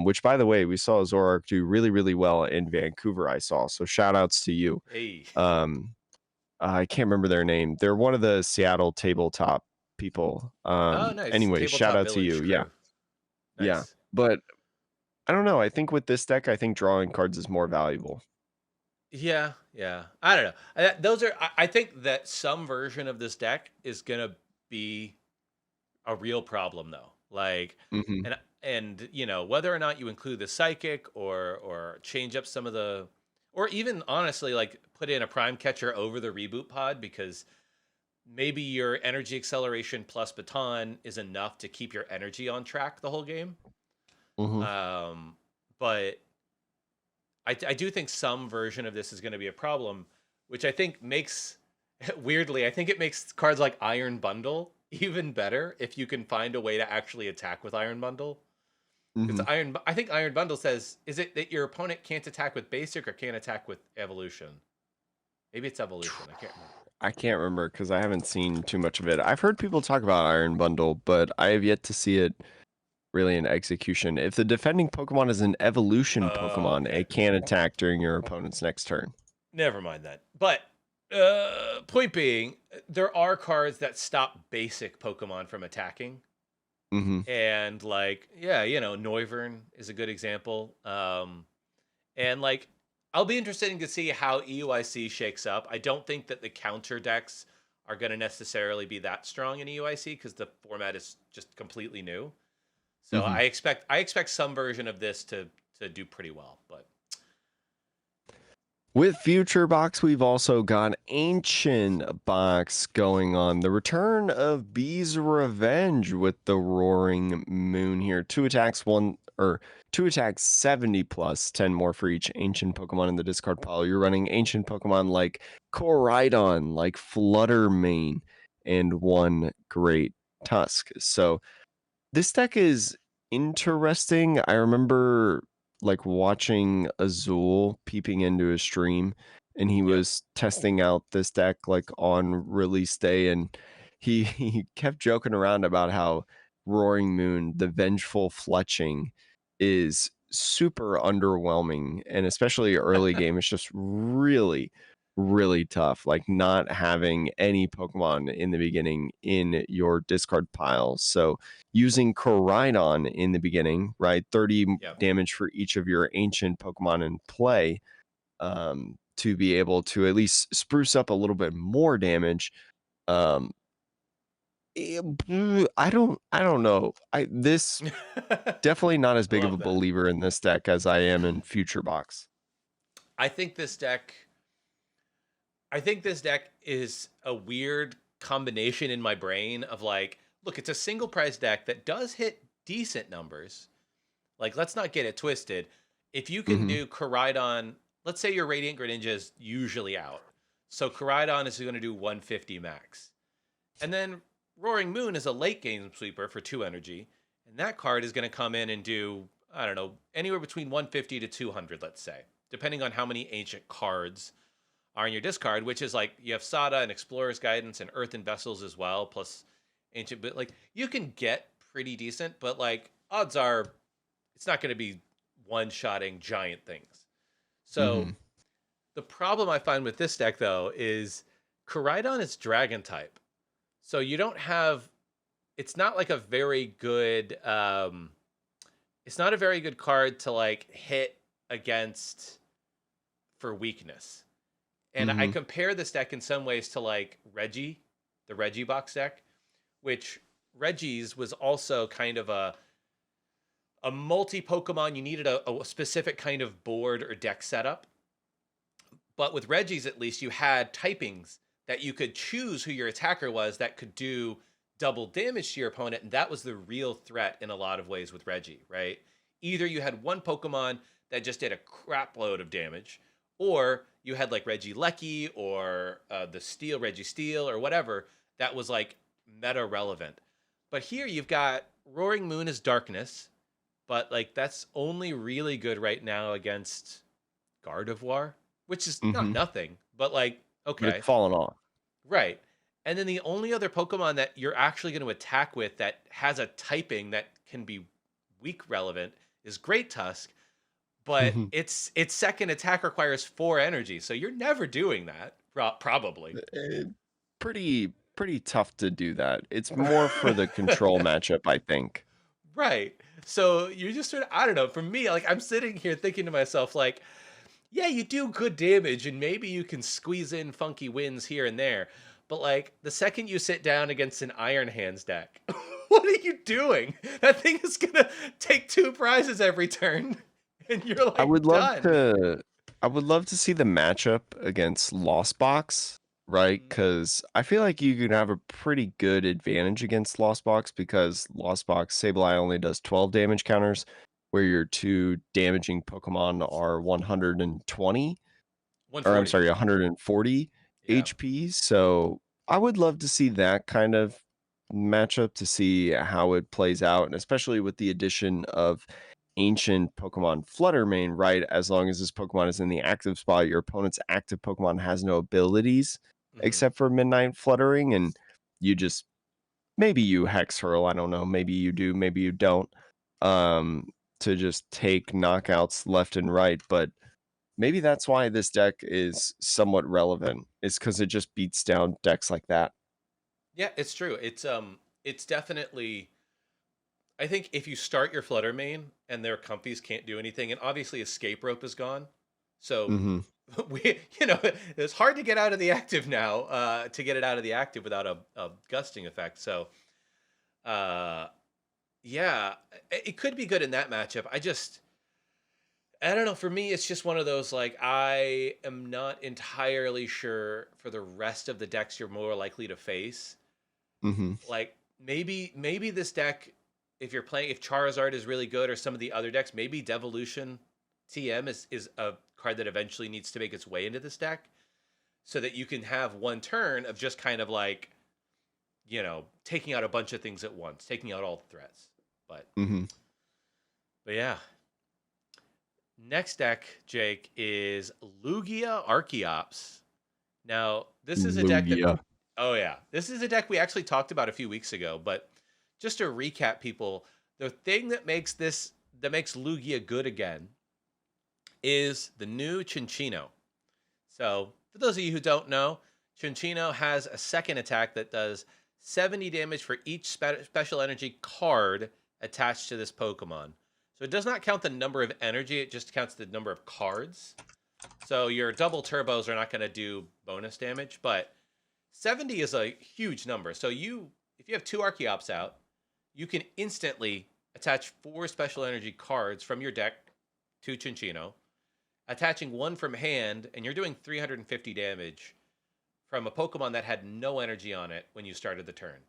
Which by the way, we saw Zoroark do really, really well in Vancouver, I saw. So shout outs to you. Hey. Um, I can't remember their name. They're one of the Seattle tabletop people. Oh, nice. Anyways, shout Tabletop out to Village you. Yeah. crew. Yeah. Nice. But I don't know. I think with this deck, I think drawing cards is more valuable. Yeah, yeah. I don't know. Those are. I think that some version of this deck is gonna be a real problem, though. Like, Hmm. and whether or not you include the psychic or change up some of the, or even honestly like put in a prime catcher over the reboot pod because maybe your energy acceleration plus baton is enough to keep your energy on track the whole game. Hmm. But I do think some version of this is going to be a problem, which I think makes, weirdly, I think it makes cards like Iron Bundle even better if you can find a way to actually attack with Iron Bundle. Because Hmm. I think Iron Bundle says, is it that your opponent can't attack with basic or can't attack with evolution? Maybe it's evolution. I can't remember. I can't remember because I haven't seen too much of it. I've heard people talk about Iron Bundle, but I have yet to see it really in execution. If the defending Pokemon is an evolution Oh, Pokemon, okay. it can attack during your opponent's next turn. Never mind that. But point being, there are cards that stop basic Pokemon from attacking. Hmm. And like, yeah, Noivern is a good example. And like, I'll be interested to see how EUIC shakes up. I don't think that the counter decks are going to necessarily be that strong in EUIC because the format is just completely new. So Hmm. I expect some version of this to do pretty well. But With Future Box, we've also got Ancient Box going on. The return of Bee's Revenge with the Roaring Moon here. 2 attacks, one or 2 attacks, 70 plus, 10 more for each ancient Pokemon in the discard pile. You're running ancient Pokemon like Koraidon, like Fluttermane, and 1 Great Tusk. So this deck is interesting. I remember, like, watching Azul peeping into his stream, and he Yep. was testing out this deck, like, on release day, and he kept joking around about how Roaring Moon, the Vengeful Fletching, is super underwhelming, and especially early game, it's just really, really tough, like, not having any Pokemon in the beginning in your discard pile. So using Koraidon in the beginning, right? 30 Yep. damage for each of your ancient Pokemon in play, to be able to at least spruce up a little bit more damage. Um, I don't know. I this definitely not as I big of a love that. believer in this deck as I am in Future Box. I think this deck I think this deck is a weird combination in my brain of like, look, it's a single price deck that does hit decent numbers. Like, let's not get it twisted. If you can Mhm, do Koraidon, let's say your Radiant Greninja is usually out. So Koraidon is going to do 150 max. And then Roaring Moon is a late game sweeper for 2 energy. And that card is going to come in and do, I don't know, anywhere between 150 to 200, let's say, depending on how many ancient cards are in your discard, which is like you have Sada and Explorer's Guidance and Earthen Vessels as well, plus ancient. But like you can get pretty decent, but like odds are it's not going to be one-shotting giant things. So mhm, the problem I find with this deck though is Koraidon is Dragon type, so you don't have. It's not like a very good. It's not a very good card to like hit against for weakness. And I mhm, compare this deck in some ways to like Reggie, the Reggie box deck, which Reggie's was also kind of a multi Pokemon. You needed a specific kind of board or deck setup. But with Reggie's, at least you had typings that you could choose who your attacker was that could do double damage to your opponent. And that was the real threat in a lot of ways with Reggie, right? Either you had one Pokemon that just did a crap load of damage, or you had like Regieleki or the Steel Reggie Steel or whatever that was like meta relevant. But here you've got Roaring Moon as darkness, but like that's only really good right now against Gardevoir, which is not mhm. nothing, but like But it's okay, fallen off. right. And then the only other Pokemon that you're actually going to attack with that has a typing that can be weak relevant is Great Tusk, but its second attack requires 4 energy, so you're never doing that probably. Eh, pretty tough to do that. It's more for the control matchup, I think. Right. So you're just sort of, I don't know, for me, like I'm sitting here thinking to myself, like, yeah, you do good damage and maybe you can squeeze in funky wins here and there. But like the second you sit down against an Iron Hands deck, what are you doing? That thing is gonna take 2 prizes every turn and you're I would like love done. to I would love to see the matchup against Lost Box, right? Mhm. Because I feel like you could have a pretty good advantage against Lost Box because Lost Box Sableye only does 12 damage counters, where your 2 damaging Pokemon are 120, or I'm 140. sorry, 140 Yeah. HP. So I would love to see that kind of matchup to see how it plays out, and especially with the addition of ancient Pokemon Fluttermane, right? As long as this Pokemon is in the active spot, your opponent's active Pokemon has no abilities Hmm. except for Midnight Fluttering, and you just maybe you Hex Hurl, I don't know, maybe you do, maybe you don't, um, to just take knockouts left and right, but maybe that's why this deck is somewhat relevant, is because it just beats down decks like that. Yeah, it's true. It's definitely I think if you start your Flutter main and their comfies can't do anything, and obviously Escape Rope is gone, so Mhm. we, it's hard to get out of the active now. To get it out of the active without a gusting effect. So, uh, yeah, it could be good in that matchup. I don't know. For me, it's just one of those like I am not entirely sure for the rest of the decks you're more likely to face. Mhm. Like maybe this deck if you're playing, if Charizard is really good or some of the other decks, maybe Devolution TM is a card that eventually needs to make its way into this deck so that you can have one turn of just kind of like, taking out a bunch of things at once, taking out all the threats. But Mhm. but yeah. Next deck, Jake, is Lugia Archeops. Now, this is a deck that Lugia. oh yeah, this is a deck we actually talked about a few weeks ago, but just to recap people, the thing that makes Lugia good again is the new Chinchino. So, for those of you who don't know, Chinchino has a second attack that does 70 damage for each special energy card attached to this Pokemon. So, it does not count the number of energy, it just counts the number of cards. So, your double turbos are not going to do bonus damage, but 70 is a huge number. So, if you have two Archeops out, you can instantly attach 4 special energy cards from your deck to Chinchino, attaching one from hand, and you're doing 350 damage from a Pokemon that had no energy on it when you started the turn.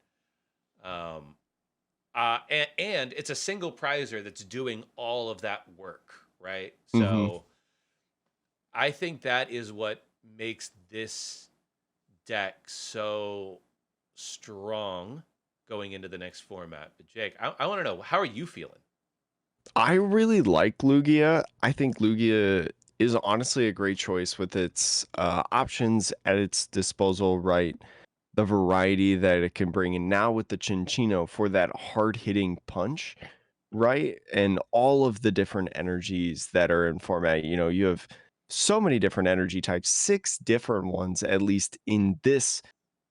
Um, and it's a single prizer that's doing all of that work, right? Mhm. So I think that is what makes this deck so strong going into the next format. But Jake, I want to know, how are you feeling? I really like Lugia. I think Lugia is honestly a great choice with its options at its disposal, right? The variety that it can bring. And now with the Chinchino for that hard hitting punch, right? And all of the different energies that are in format, you have so many different energy types, 6 different ones, at least in this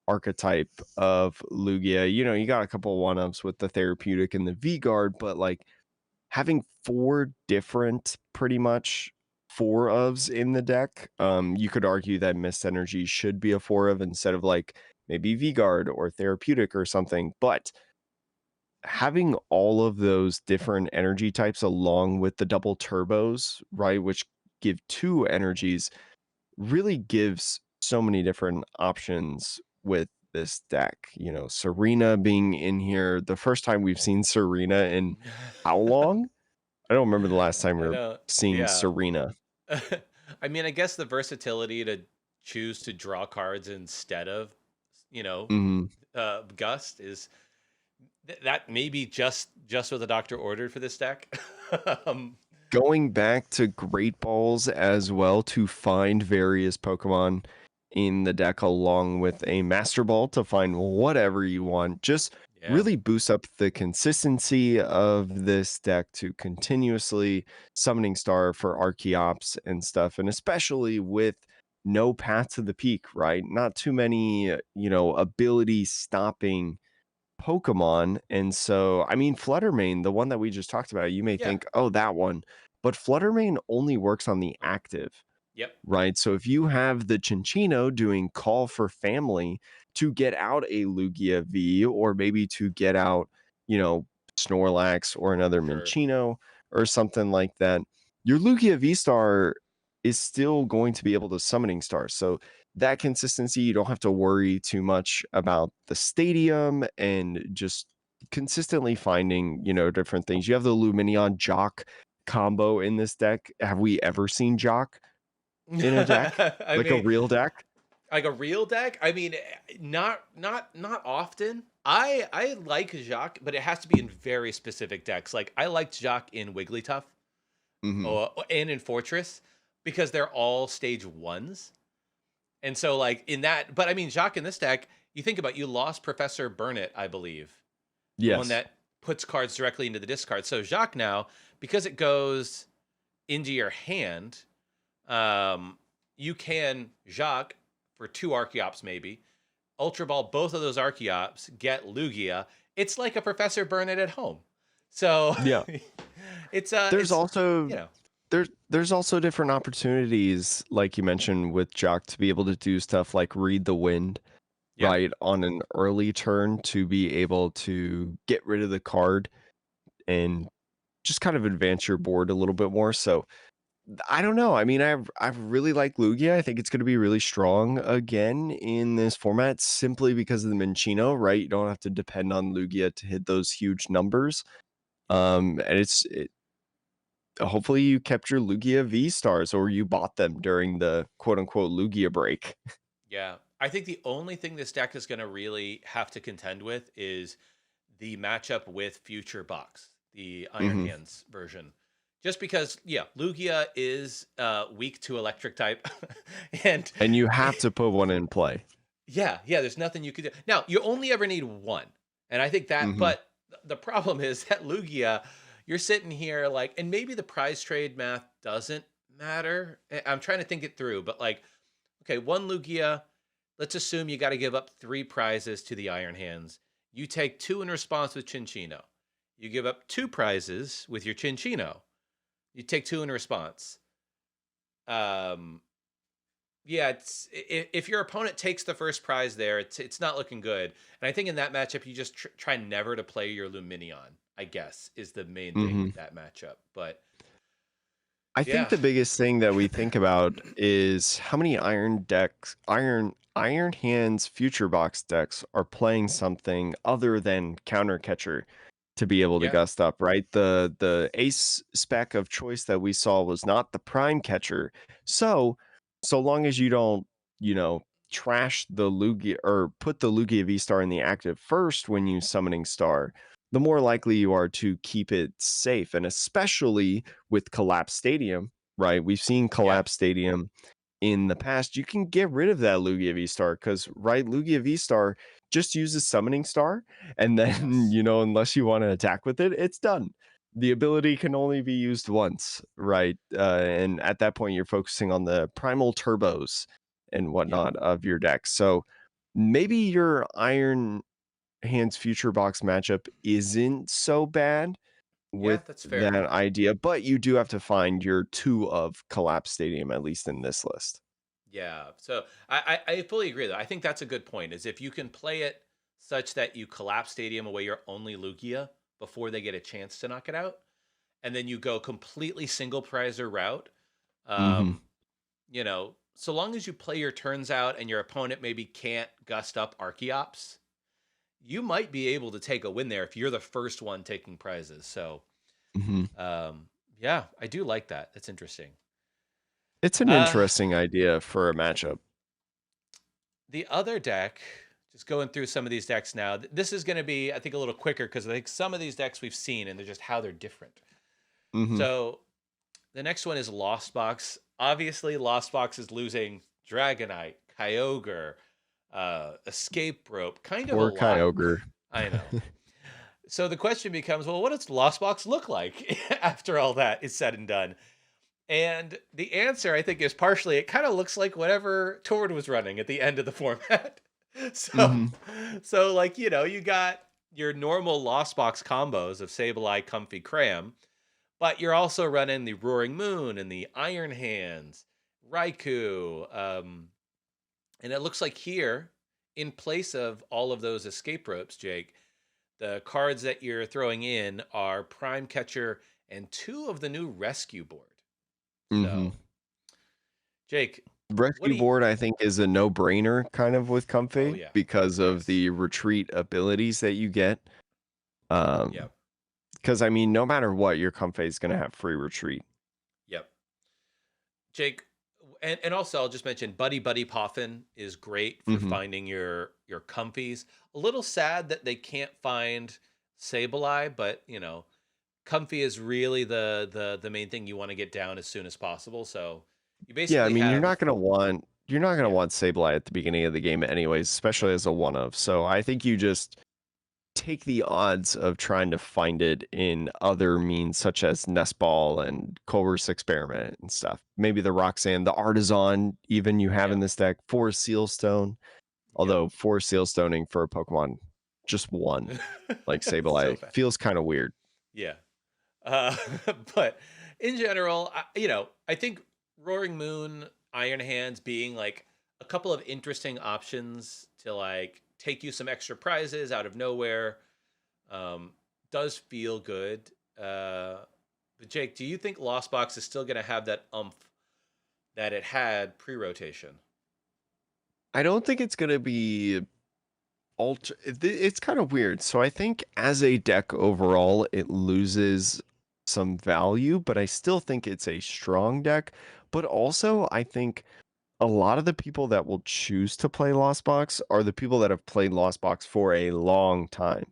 archetype of Lugia. You got a couple one ups with the therapeutic and the V Guard, but like, having 4 different, pretty much 4 ofs in the deck, you could argue that Mist Energy should be a 4 of instead of, like, maybe V-Guard or Therapeutic or something, but having all of those different energy types along with the double turbos, right, which give 2 energies, really gives so many different options with this deck. Serena being in here, the first time we've seen Serena in how long? I don't remember the last time we I were know. seeing Yeah. Serena. I mean, I guess the versatility to choose to draw cards instead of, you know, Mhm. Gust is that maybe just what the doctor ordered for this deck. um, Going back to Great Balls as well to find various Pokemon in the deck along with a Master Ball to find whatever you want, just yeah, really boosts up the consistency of this deck to continuously summoning star for Archeops and stuff, and especially with no path to the peak, right? Not too many, ability stopping Pokemon. And so, I mean, Fluttermane, the one that we just talked about, you may yeah, think, oh, that one. But Fluttermane only works on the active, yep, right? So if you have the Chinchino doing call for family to get out a Lugia V or maybe to get out, you know, Snorlax or another sure. Minccino or something like that, your Lugia V star is still going to be able to summoning stars. So that consistency, you don't have to worry too much about the stadium and just consistently finding, different things. You have the Luminion Jock combo in this deck. Have we ever seen Jock in a deck? I Like a mean, real deck? like a real deck. I mean, not often. I like Jacques, but it has to be in very specific decks. Like I liked Jacques in Wigglytuff Mhm. and in Fortress because they're all stage ones. And so, like in that, but I mean, Jacques in this deck, you think about, you lost Professor Burnett, I believe, the one Yes. that puts cards directly into the discard. So Jacques now, because it goes into your hand, you can Jacques for 2 Archeops maybe, Ultra Ball both of those Archeops, get Lugia. It's like a Professor Burnett at home. So Yeah. There's it's also you know there's also different opportunities, like you mentioned with Jock, to be able to do stuff like read the wind, yeah. right, on an early turn to be able to get rid of the card and just kind of advance your board a little bit more. So I don't know. I mean, I've really liked Lugia. I think it's going to be really strong again in this format simply because of the Minccino, right? You don't have to depend on Lugia to hit those huge numbers. And hopefully you kept your Lugia V stars or you bought them during the quote unquote Lugia break. Yeah. I think the only thing this deck is going to really have to contend with is the matchup with Future Box, the Iron Hmm. Hands version. Just because, yeah, Lugia is weak to electric type. And And you have to put one in play. yeah, there's nothing you could do. Now, you only ever need one. And I think that, Hmm. but the problem is that Lugia, you're sitting here like, and maybe the prize trade math doesn't matter. I'm trying to think it through, but like, okay, one Lugia, let's assume you got to give up 3 prizes to the Iron Hands. You take 2 in response with Chinchino. You give up 2 prizes with your Chinchino. You take 2 in response. Um, yeah, it's if your opponent takes the first prize there, it's not looking good. And I think in that matchup, you just try never to play your Luminion. I guess is the main thing Hmm. with that matchup. But I think yeah, the biggest thing that we think about is how many Iron Hands Future Box decks are playing something other than Counter Catcher to be able to yeah, gust up, right? The ace spec of choice that we saw was not the prime catcher. So so long as you don't, you know, trash the Lugia or put the Lugia V star in the active first when you summoning star, the more likely you are to keep it safe. And especially with Collapse Stadium, right? We've seen yeah, Collapse Stadium in the past. You can get rid of that Lugia V Star because, right, Lugia V Star just uses Summoning Star. And then, yes, unless you want to attack with it, it's done. The ability can only be used once, right? And at that point, you're focusing on the primal turbos and yep, whatnot of your deck. So maybe your Iron Hands Future Box matchup isn't so bad yeah. with That's that fair. idea, but you do have to find your 2 of Collapse Stadium, at least in this list. Yeah. So I fully agree though. I think that's a good point. Is if you can play it such that you collapse Stadium away your only Lugia before they get a chance to knock it out, and then you go completely single prizer route. Mhm, Um, so long as you play your turns out and your opponent maybe can't gust up Archeops, you might be able to take a win there if you're the first one taking prizes. So mhm. um, yeah, I do like that. That's interesting. It's an Uh, interesting idea for a matchup. The other deck, just going through some of these decks now. This is going to be, I think, a little quicker because I think some of these decks we've seen and they're just how they're different. Mhm. So the next one is Lost Box. Obviously, Lost Box is losing Dragonite, Kyogre, Escape Rope, kind of a Poor lot. Kyogre. I know. So the question becomes, well, what does Lost Box look like after all that is said and done? And the answer, I think, is partially it kind of looks like whatever Tord was running at the end of the format. so, Mhm, so like you got your normal Lost Box combos of Sableye, Comfy, Cram, but you're also running the Roaring Moon and the Iron Hands, Raikou, and it looks like here, in place of all of those escape ropes, Jake, the cards that you're throwing in are Prime Catcher and 2 of the new Rescue board. mhm. So Jake, what Rescue do you? board, I think, is a no-brainer kind of with Oh Comfey yeah, because of yes, the retreat abilities that you get. yep, Because I mean, no matter what, your Comfey is gonna have free retreat. yep. Jake, and also I'll just mention Buddy Poffin is great for Mhm. finding your comfies. A little sad that they can't find Sableye, but comfy is really the main thing you want to get down as soon as possible. So you Yeah, I basically mean, have you're not gonna yeah, want Sableye at the beginning of the game anyways, especially as a one of. So I think you just take the odds of trying to find it in other means such as Nest Ball and Culver's Experiment and stuff. Maybe the Roxanne, the Artisan, even you have in yep, this deck, Forest Sealstone. yep. Although Forest Sealstoning for a Pokemon, just one, like So Sableye, bad. feels kind of weird. Yeah. Uh, but in general, I think Roaring Moon, Iron Hands being like a couple of interesting options to like take you some extra prizes out of nowhere um, does feel good. But Jake, do you think Lost Box is still going to have that umph that it had pre-rotation? I don't think it's gonna be. It's kind of weird. So I think as a deck overall, it loses some value, but I still think it's a strong deck. But also, I think a lot of the people that will choose to play Lost Box are the people that have played Lost Box for a long time.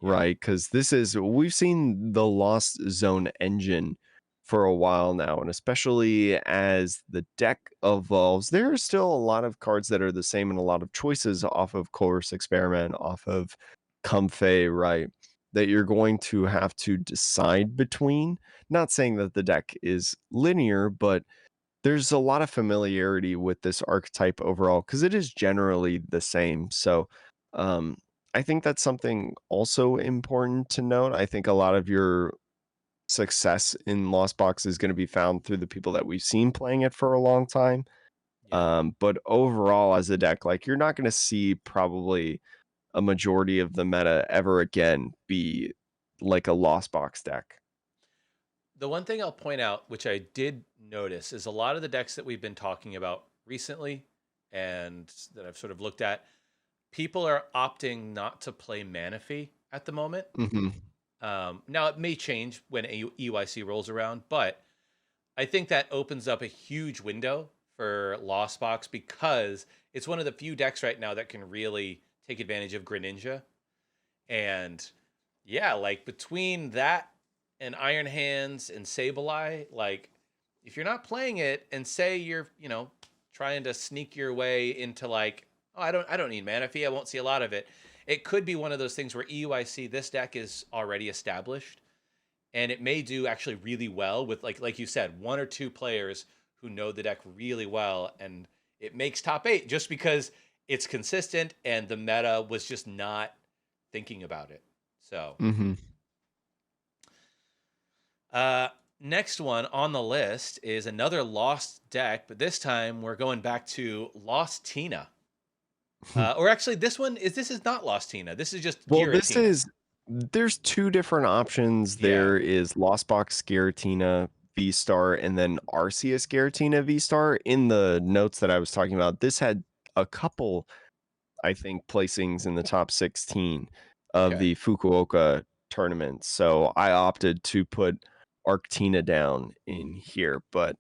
Yeah. Right, because we've seen the Lost Zone engine for a while now, and especially as the deck evolves, there are still a lot of cards that are the same and a lot of choices off of Course Experiment, off of Comfey, right? That you're going to have to decide between. Not saying that the deck is linear, but there's a lot of familiarity with this archetype overall because it is generally the same. So, um, I think that's something also important to note. I think a lot of your success in Lost Box is going to be found through the people that we've seen playing it for a long time. Yeah. But overall, as a deck, like you're not going to see probably a majority of the meta ever again be like a Lost Box deck. The one thing I'll point out, which I did notice, is a lot of the decks that we've been talking about recently and that I've sort of looked at, people are opting not to play Manaphy at the moment. Hmm. Now, it may change when EYC rolls around, but I think that opens up a huge window for Lost Box because it's one of the few decks right now that can really take advantage of Greninja. And yeah, like between that and Iron Hands and Sableye, like if you're not playing it and say you're, trying to sneak your way into like, oh, I don't need Manaphy, I won't see a lot of it. It could be one of those things where EUIC, this deck is already established and it may do actually really well with like you said, one or two players who know the deck really well, and it makes top 8 just because it's consistent and the meta was just not thinking about it. So, Hmm. uh, next one on the list is another Lost deck, but this time we're going back to Lost Tina. Or actually, this is not Lost Tina. This is just Well, this Giratina. is there's 2 different options. Yeah. There is Lost Box Giratina V-Star and then Arceus Giratina V-Star. In the notes that I was talking about, this had a couple, I think, placings in the top 16 of Okay. the Fukuoka tournament. So I opted to put Arctina down in here, but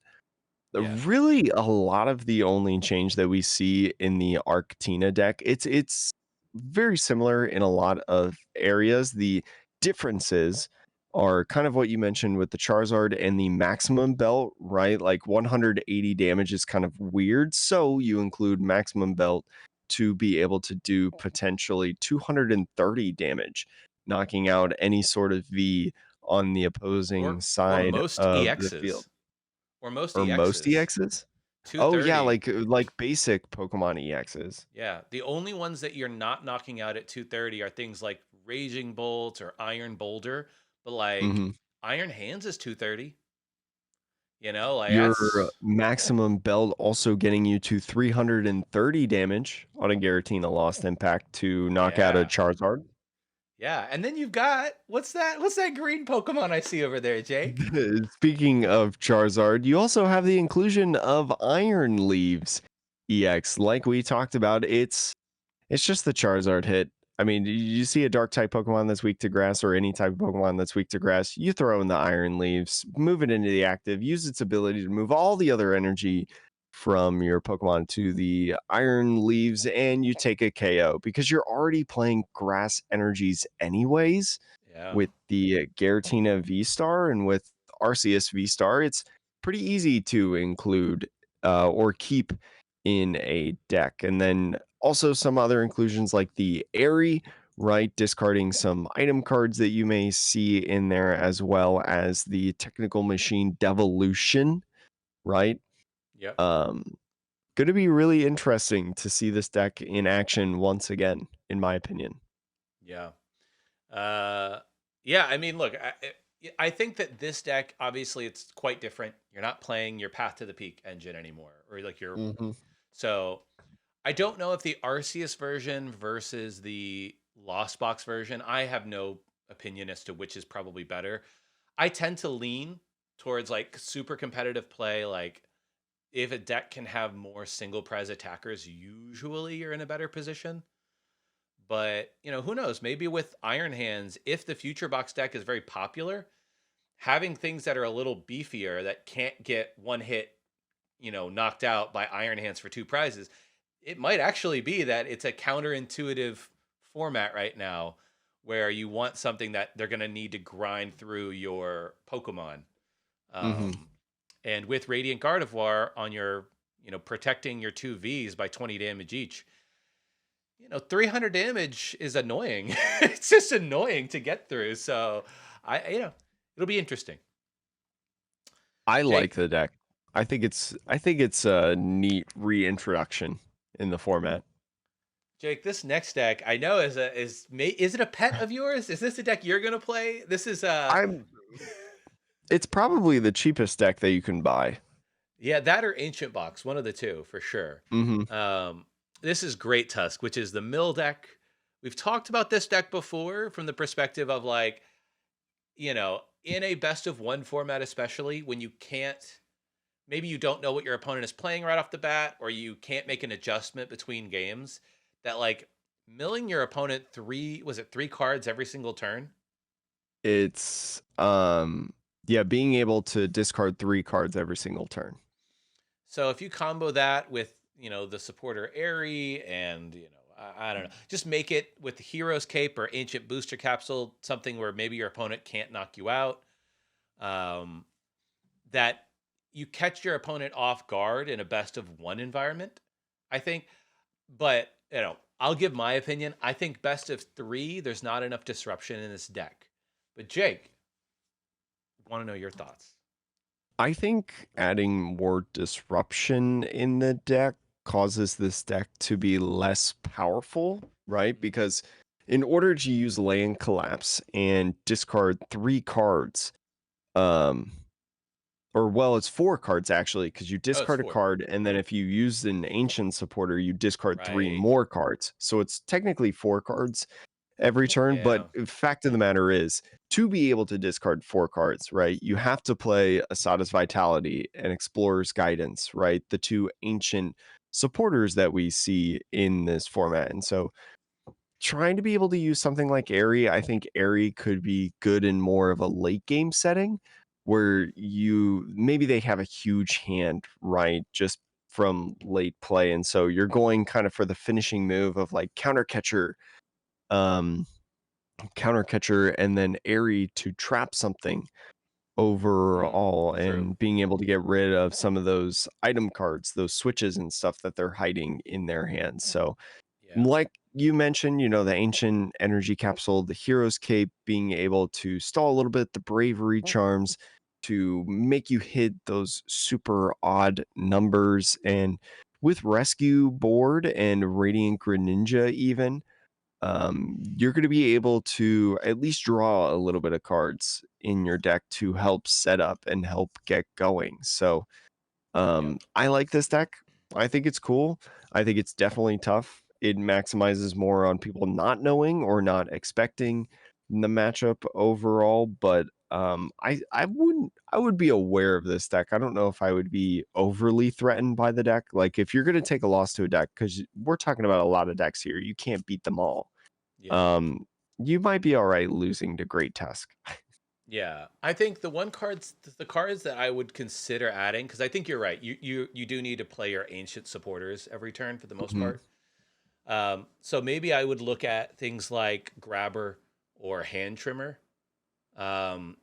Yeah. really a lot of the only change that we see in the Arctina deck, it's very similar in a lot of areas. The differences are kind of what you mentioned with the Charizard and the maximum belt, right? Like 180 damage is kind of weird. So you include maximum belt to be able to do potentially 230 damage, knocking out any sort of V on the opposing Or side most of the field. EXs. Or most Or most EXs. EXs? Oh, yeah, 230. like basic Pokemon EXs. Yeah. The only ones that you're not knocking out at 230 are things like Raging Bolt or Iron Boulder. But like Mhm. Iron Hands is 230. Like Your that's maximum belt also getting you to 330 damage on a Giratina Lost Impact to knock out a yeah. Charizard. Yeah. And then you've got what's that? What's that green Pokemon I see over there, Jake? Speaking of Charizard, you also have the inclusion of Iron Leaves EX. Like we talked about, it's just the Charizard hit. I mean, you see a dark type Pokemon that's weak to grass or any type of Pokemon that's weak to grass, you throw in the Iron Leaves, move it into the active, use its ability to move all the other energy from your Pokemon to the Iron Leaves, and you take a KO because you're already playing grass energies anyways Yeah. with the Giratina V Star and with Arceus V Star. It's pretty easy to include or keep in a deck. And then also some other inclusions like the Airy, right? Discarding some item cards that you may see in there, as well as the Technical Machine Devolution, right? Yep. Um, Going to be really interesting to see this deck in action once again, in my opinion. Yeah. Uh, yeah, I mean, look, I think that this deck, obviously, it's quite different. You're not playing your Path to the Peak engine anymore, or like your. Hmm. So I don't know if the Arceus version versus the Lost Box version. I have no opinion as to which is probably better. I tend to lean towards like super competitive play. Like if a deck can have more single prize attackers, usually you're in a better position. But who knows? Maybe with Iron Hands, if the Future Box deck is very popular, having things that are a little beefier that can't get one hit, knocked out by Iron Hands for two prizes, it might actually be that it's a counterintuitive format right now where you want something that they're going to need to grind through your Pokemon. Hmm. Um, and with Radiant Gardevoir on your, protecting your two Vs by 20 damage each, 300 damage is annoying. It's just annoying to get through. So it'll be interesting. I like Jake, the deck. I think it's a neat reintroduction in the format. Jake, this next deck I know is it a pet of yours? Is this a deck you're gonna play? This is I'm It's probably the cheapest deck that you can buy. yeah, that or Ancient Box, one of the two for sure. Hmm. Um, this is Great Tusk, which is the mill deck. We've talked about this deck before from the perspective of like, in a best of one format, especially when you can't, maybe you don't know what your opponent is playing right off the bat, or you can't make an adjustment between games, that like milling your opponent three cards every single turn? It's yeah, being able to discard 3 cards every single turn. So if you combo that with, the supporter Airy and, I don't know, just make it with the Hero's Cape or Ancient Booster Capsule, something where maybe your opponent can't knock you out. Um, that you catch your opponent off guard in a best of one environment, I think. But, I'll give my opinion. I think best of three, there's not enough disruption in this deck. But Jake, want to know your thoughts. I think adding more disruption in the deck causes this deck to be less powerful, right? Mhm. Because in order to use land collapse and discard 3 cards, um, or well, it's 4 cards actually, because you Oh, it's discard a four. card, and then if you use an ancient supporter, you discard three Right. more cards. So it's technically 4 cards every turn. But Yeah. fact of the matter is, to be able to discard 4 cards, right, you have to play Asada's Vitality and Explorer's Guidance, right? The two ancient supporters that we see in this format. And so trying to be able to use something like Airy, I think Airy could be good in more of a late game setting where you maybe they have a huge hand, right? Just from late play. And so you're going kind of for the finishing move of like um, counter catcher, and then Airy to trap something Mm, overall, true. and being able to get rid of some of those item cards, those switches and stuff that they're hiding in their hands. So Yeah. like you mentioned, the ancient energy capsule, the hero's cape, being able to stall a little bit, the bravery charms to make you hit those super odd numbers. And with rescue board and radiant greninja, even, you're going to be able to at least draw a little bit of cards in your deck to help set up and help get going. So Yep. I like this deck. I think it's cool. I think it's definitely tough. It maximizes more on people not knowing or not expecting the matchup overall, but I would be aware of this deck. I don't know if I would be overly threatened by the deck. Like if you're going to take a loss to a deck, because we're talking about a lot of decks here, you can't beat them all. Yeah. Um, you might be all right losing to Great Tusk. Yeah. I think the cards that I would consider adding, because I think you're right. You do need to play your ancient supporters every turn for the most Mhm. part. So maybe I would look at things like Grabber or Hand Trimmer, um,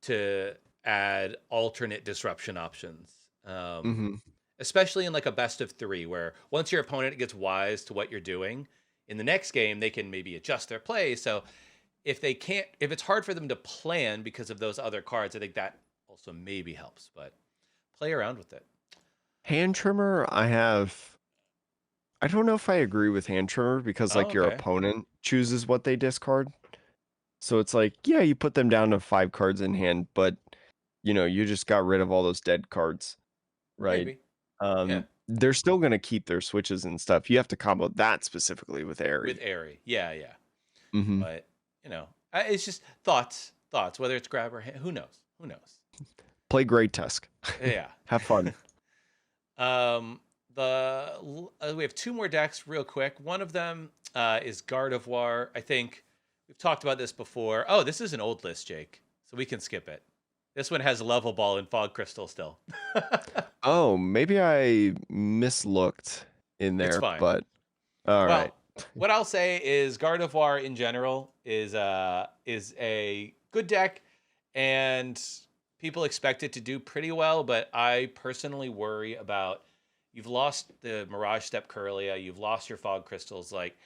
to add alternate disruption options. Mhm. Especially in like a best of three, where once your opponent gets wise to what you're doing, in the next game they can maybe adjust their play. So if it's hard for them to plan because of those other cards, I think that also maybe helps. But play around with it. Hand trimmer, I don't know if I agree with hand trimmer because Oh, like your okay, opponent chooses what they discard. So it's like, yeah, you put them down to 5 cards in hand, but you just got rid of all those dead cards, right? maybe, yeah, They're still gonna keep their switches and stuff. You have to combo that specifically with with Airy. Airy, yeah, yeah. Hmm. But it's just thoughts. Whether it's grab or hand, who knows? Play Great Tusk. Yeah. Have fun. Um, we have two more decks real quick. One of them, is Gardevoir. I think we've talked about this before. Oh, this is an old list, Jake, so we can skip it. This one has Level Ball and Fog Crystal still. Oh, maybe I mislooked in It's there, fine. but all right. Well, what I'll say is Gardevoir in general is a good deck, and people expect it to do pretty well. But I personally worry about you've lost the Mirage Step Curlia, you've lost your Fog Crystals. Like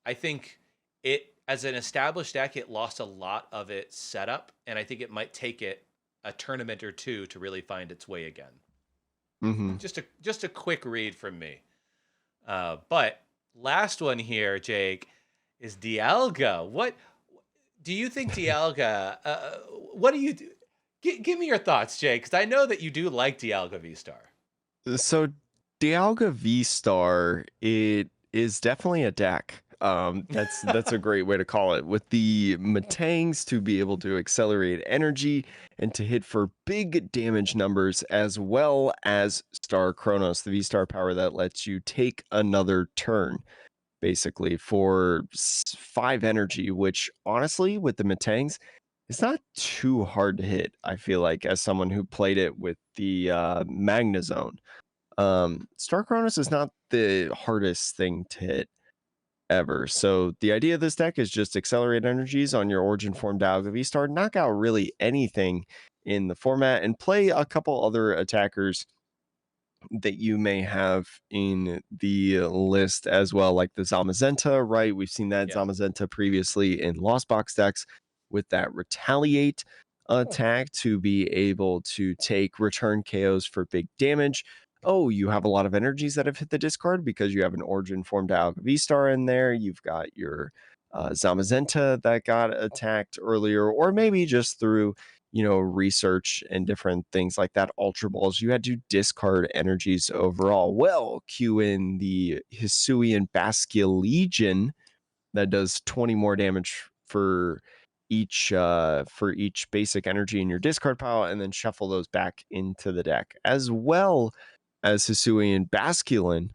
I think it as an established deck, it lost a lot of its setup, and I think it might take it a tournament or two to really find its way again. Hmm. Just a quick read from me. But last one here, Jake, is Dialga. What do you think, Dialga? What do you do? Give me your thoughts, Jake, because I know that you do like Dialga V Star. So Dialga V Star, it is definitely a deck. That's a great way to call it. With the Matangs to be able to accelerate energy and to hit for big damage numbers, as well as Star Chronos, the V Star power that lets you take another turn, basically for 5 energy. Which honestly, with the Matangs, it's not too hard to hit. I feel like as someone who played it with the Magnezone. Star Chronos is not the hardest thing to hit ever. So the idea of this deck is just accelerate energies on your Origin form Dialga V-Star, knock out really anything in the format, and play a couple other attackers that you may have in the list as well, like the Zamazenta, right? We've seen that Yeah, Zamazenta previously in Lost Box decks with that Retaliate attack to be able to take return KOs for big damage. Oh, you have a lot of energies that have hit the discard because you have an Origin formed Dialga V-Star in there. You've got your Zamazenta that got attacked earlier, or maybe just through research and different things like that, Ultra Balls, you had to discard energies overall. Well, cue in the Hisuian Basculegion that does 20 more damage for each basic energy in your discard pile, and then shuffle those back into the deck, as well as Hisuian Basculin,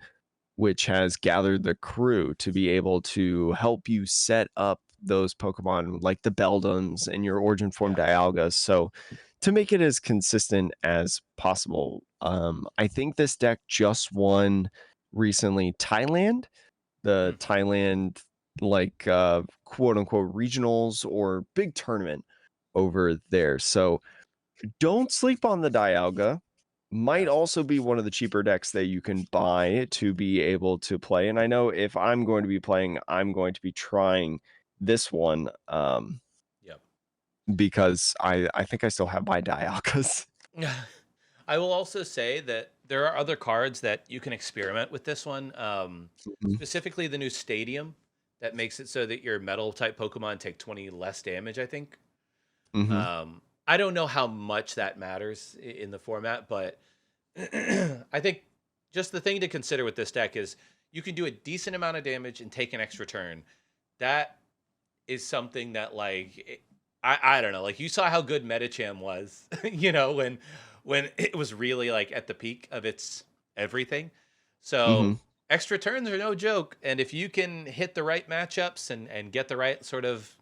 which has gathered the crew to be able to help you set up those Pokemon like the Beldums and your Origin Form yeah. Dialgas. So to make it as consistent as possible, I think this deck just won recently Thailand, the Hmm. Thailand quote unquote regionals or big tournament over there. So don't sleep on the Dialga. Might Yeah. also be one of the cheaper decks that you can buy to be able to play. And I know if I'm going to be playing, I'm going to be trying this one Yep. because I think I still have my Dialgas. I will also say that there are other cards that you can experiment with this one. Mhm. Specifically, the new Stadium that makes it so that your Metal type Pokemon take 20 less damage. I think. Mhm. I don't know how much that matters in the format, but I think just the thing to consider with this deck is you can do a decent amount of damage and take an extra turn. That is something that I don't know. Like you saw how good Metacham was, when it was really like at the peak of its everything. So Mhm. extra turns are no joke, and if you can hit the right matchups and get the right sort of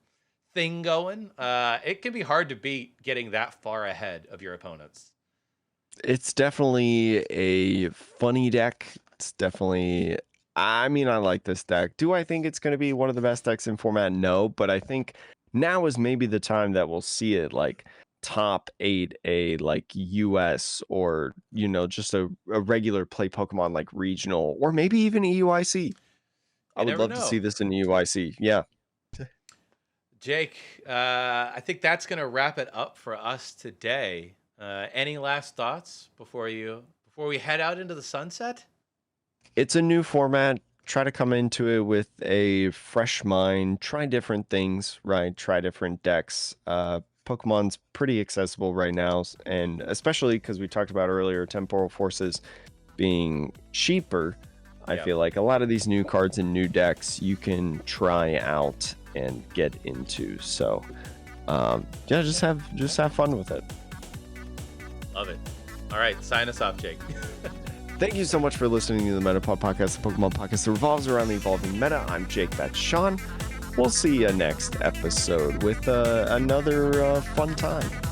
thing going, it can be hard to beat getting that far ahead of your opponents. It's definitely a funny deck. It's definitely I mean, I like this deck. Do I think it's going to be one of the best decks in format? No, but I think now is maybe the time that we'll see it like top 8 a like US or just a regular play Pokemon like regional or maybe even EUIC. I You would never love to see know. this in EUIC. Yeah. Jake, I think that's going to wrap it up for us today. Any last thoughts before we head out into the sunset? It's a new format. Try to come into it with a fresh mind. Try different things, right? Try different decks. Pokemon's pretty accessible right now, and especially because we talked about earlier, temporal forces being cheaper. I Yep. feel like a lot of these new cards and new decks you can try out and get into. So, yeah, just have fun with it. Love it. All right, sign us off, Jake. Thank you so much for listening to the Metapod podcast, the Pokemon podcast that revolves around the evolving meta. I'm Jake, that's Sean. We'll see you next episode with another fun time.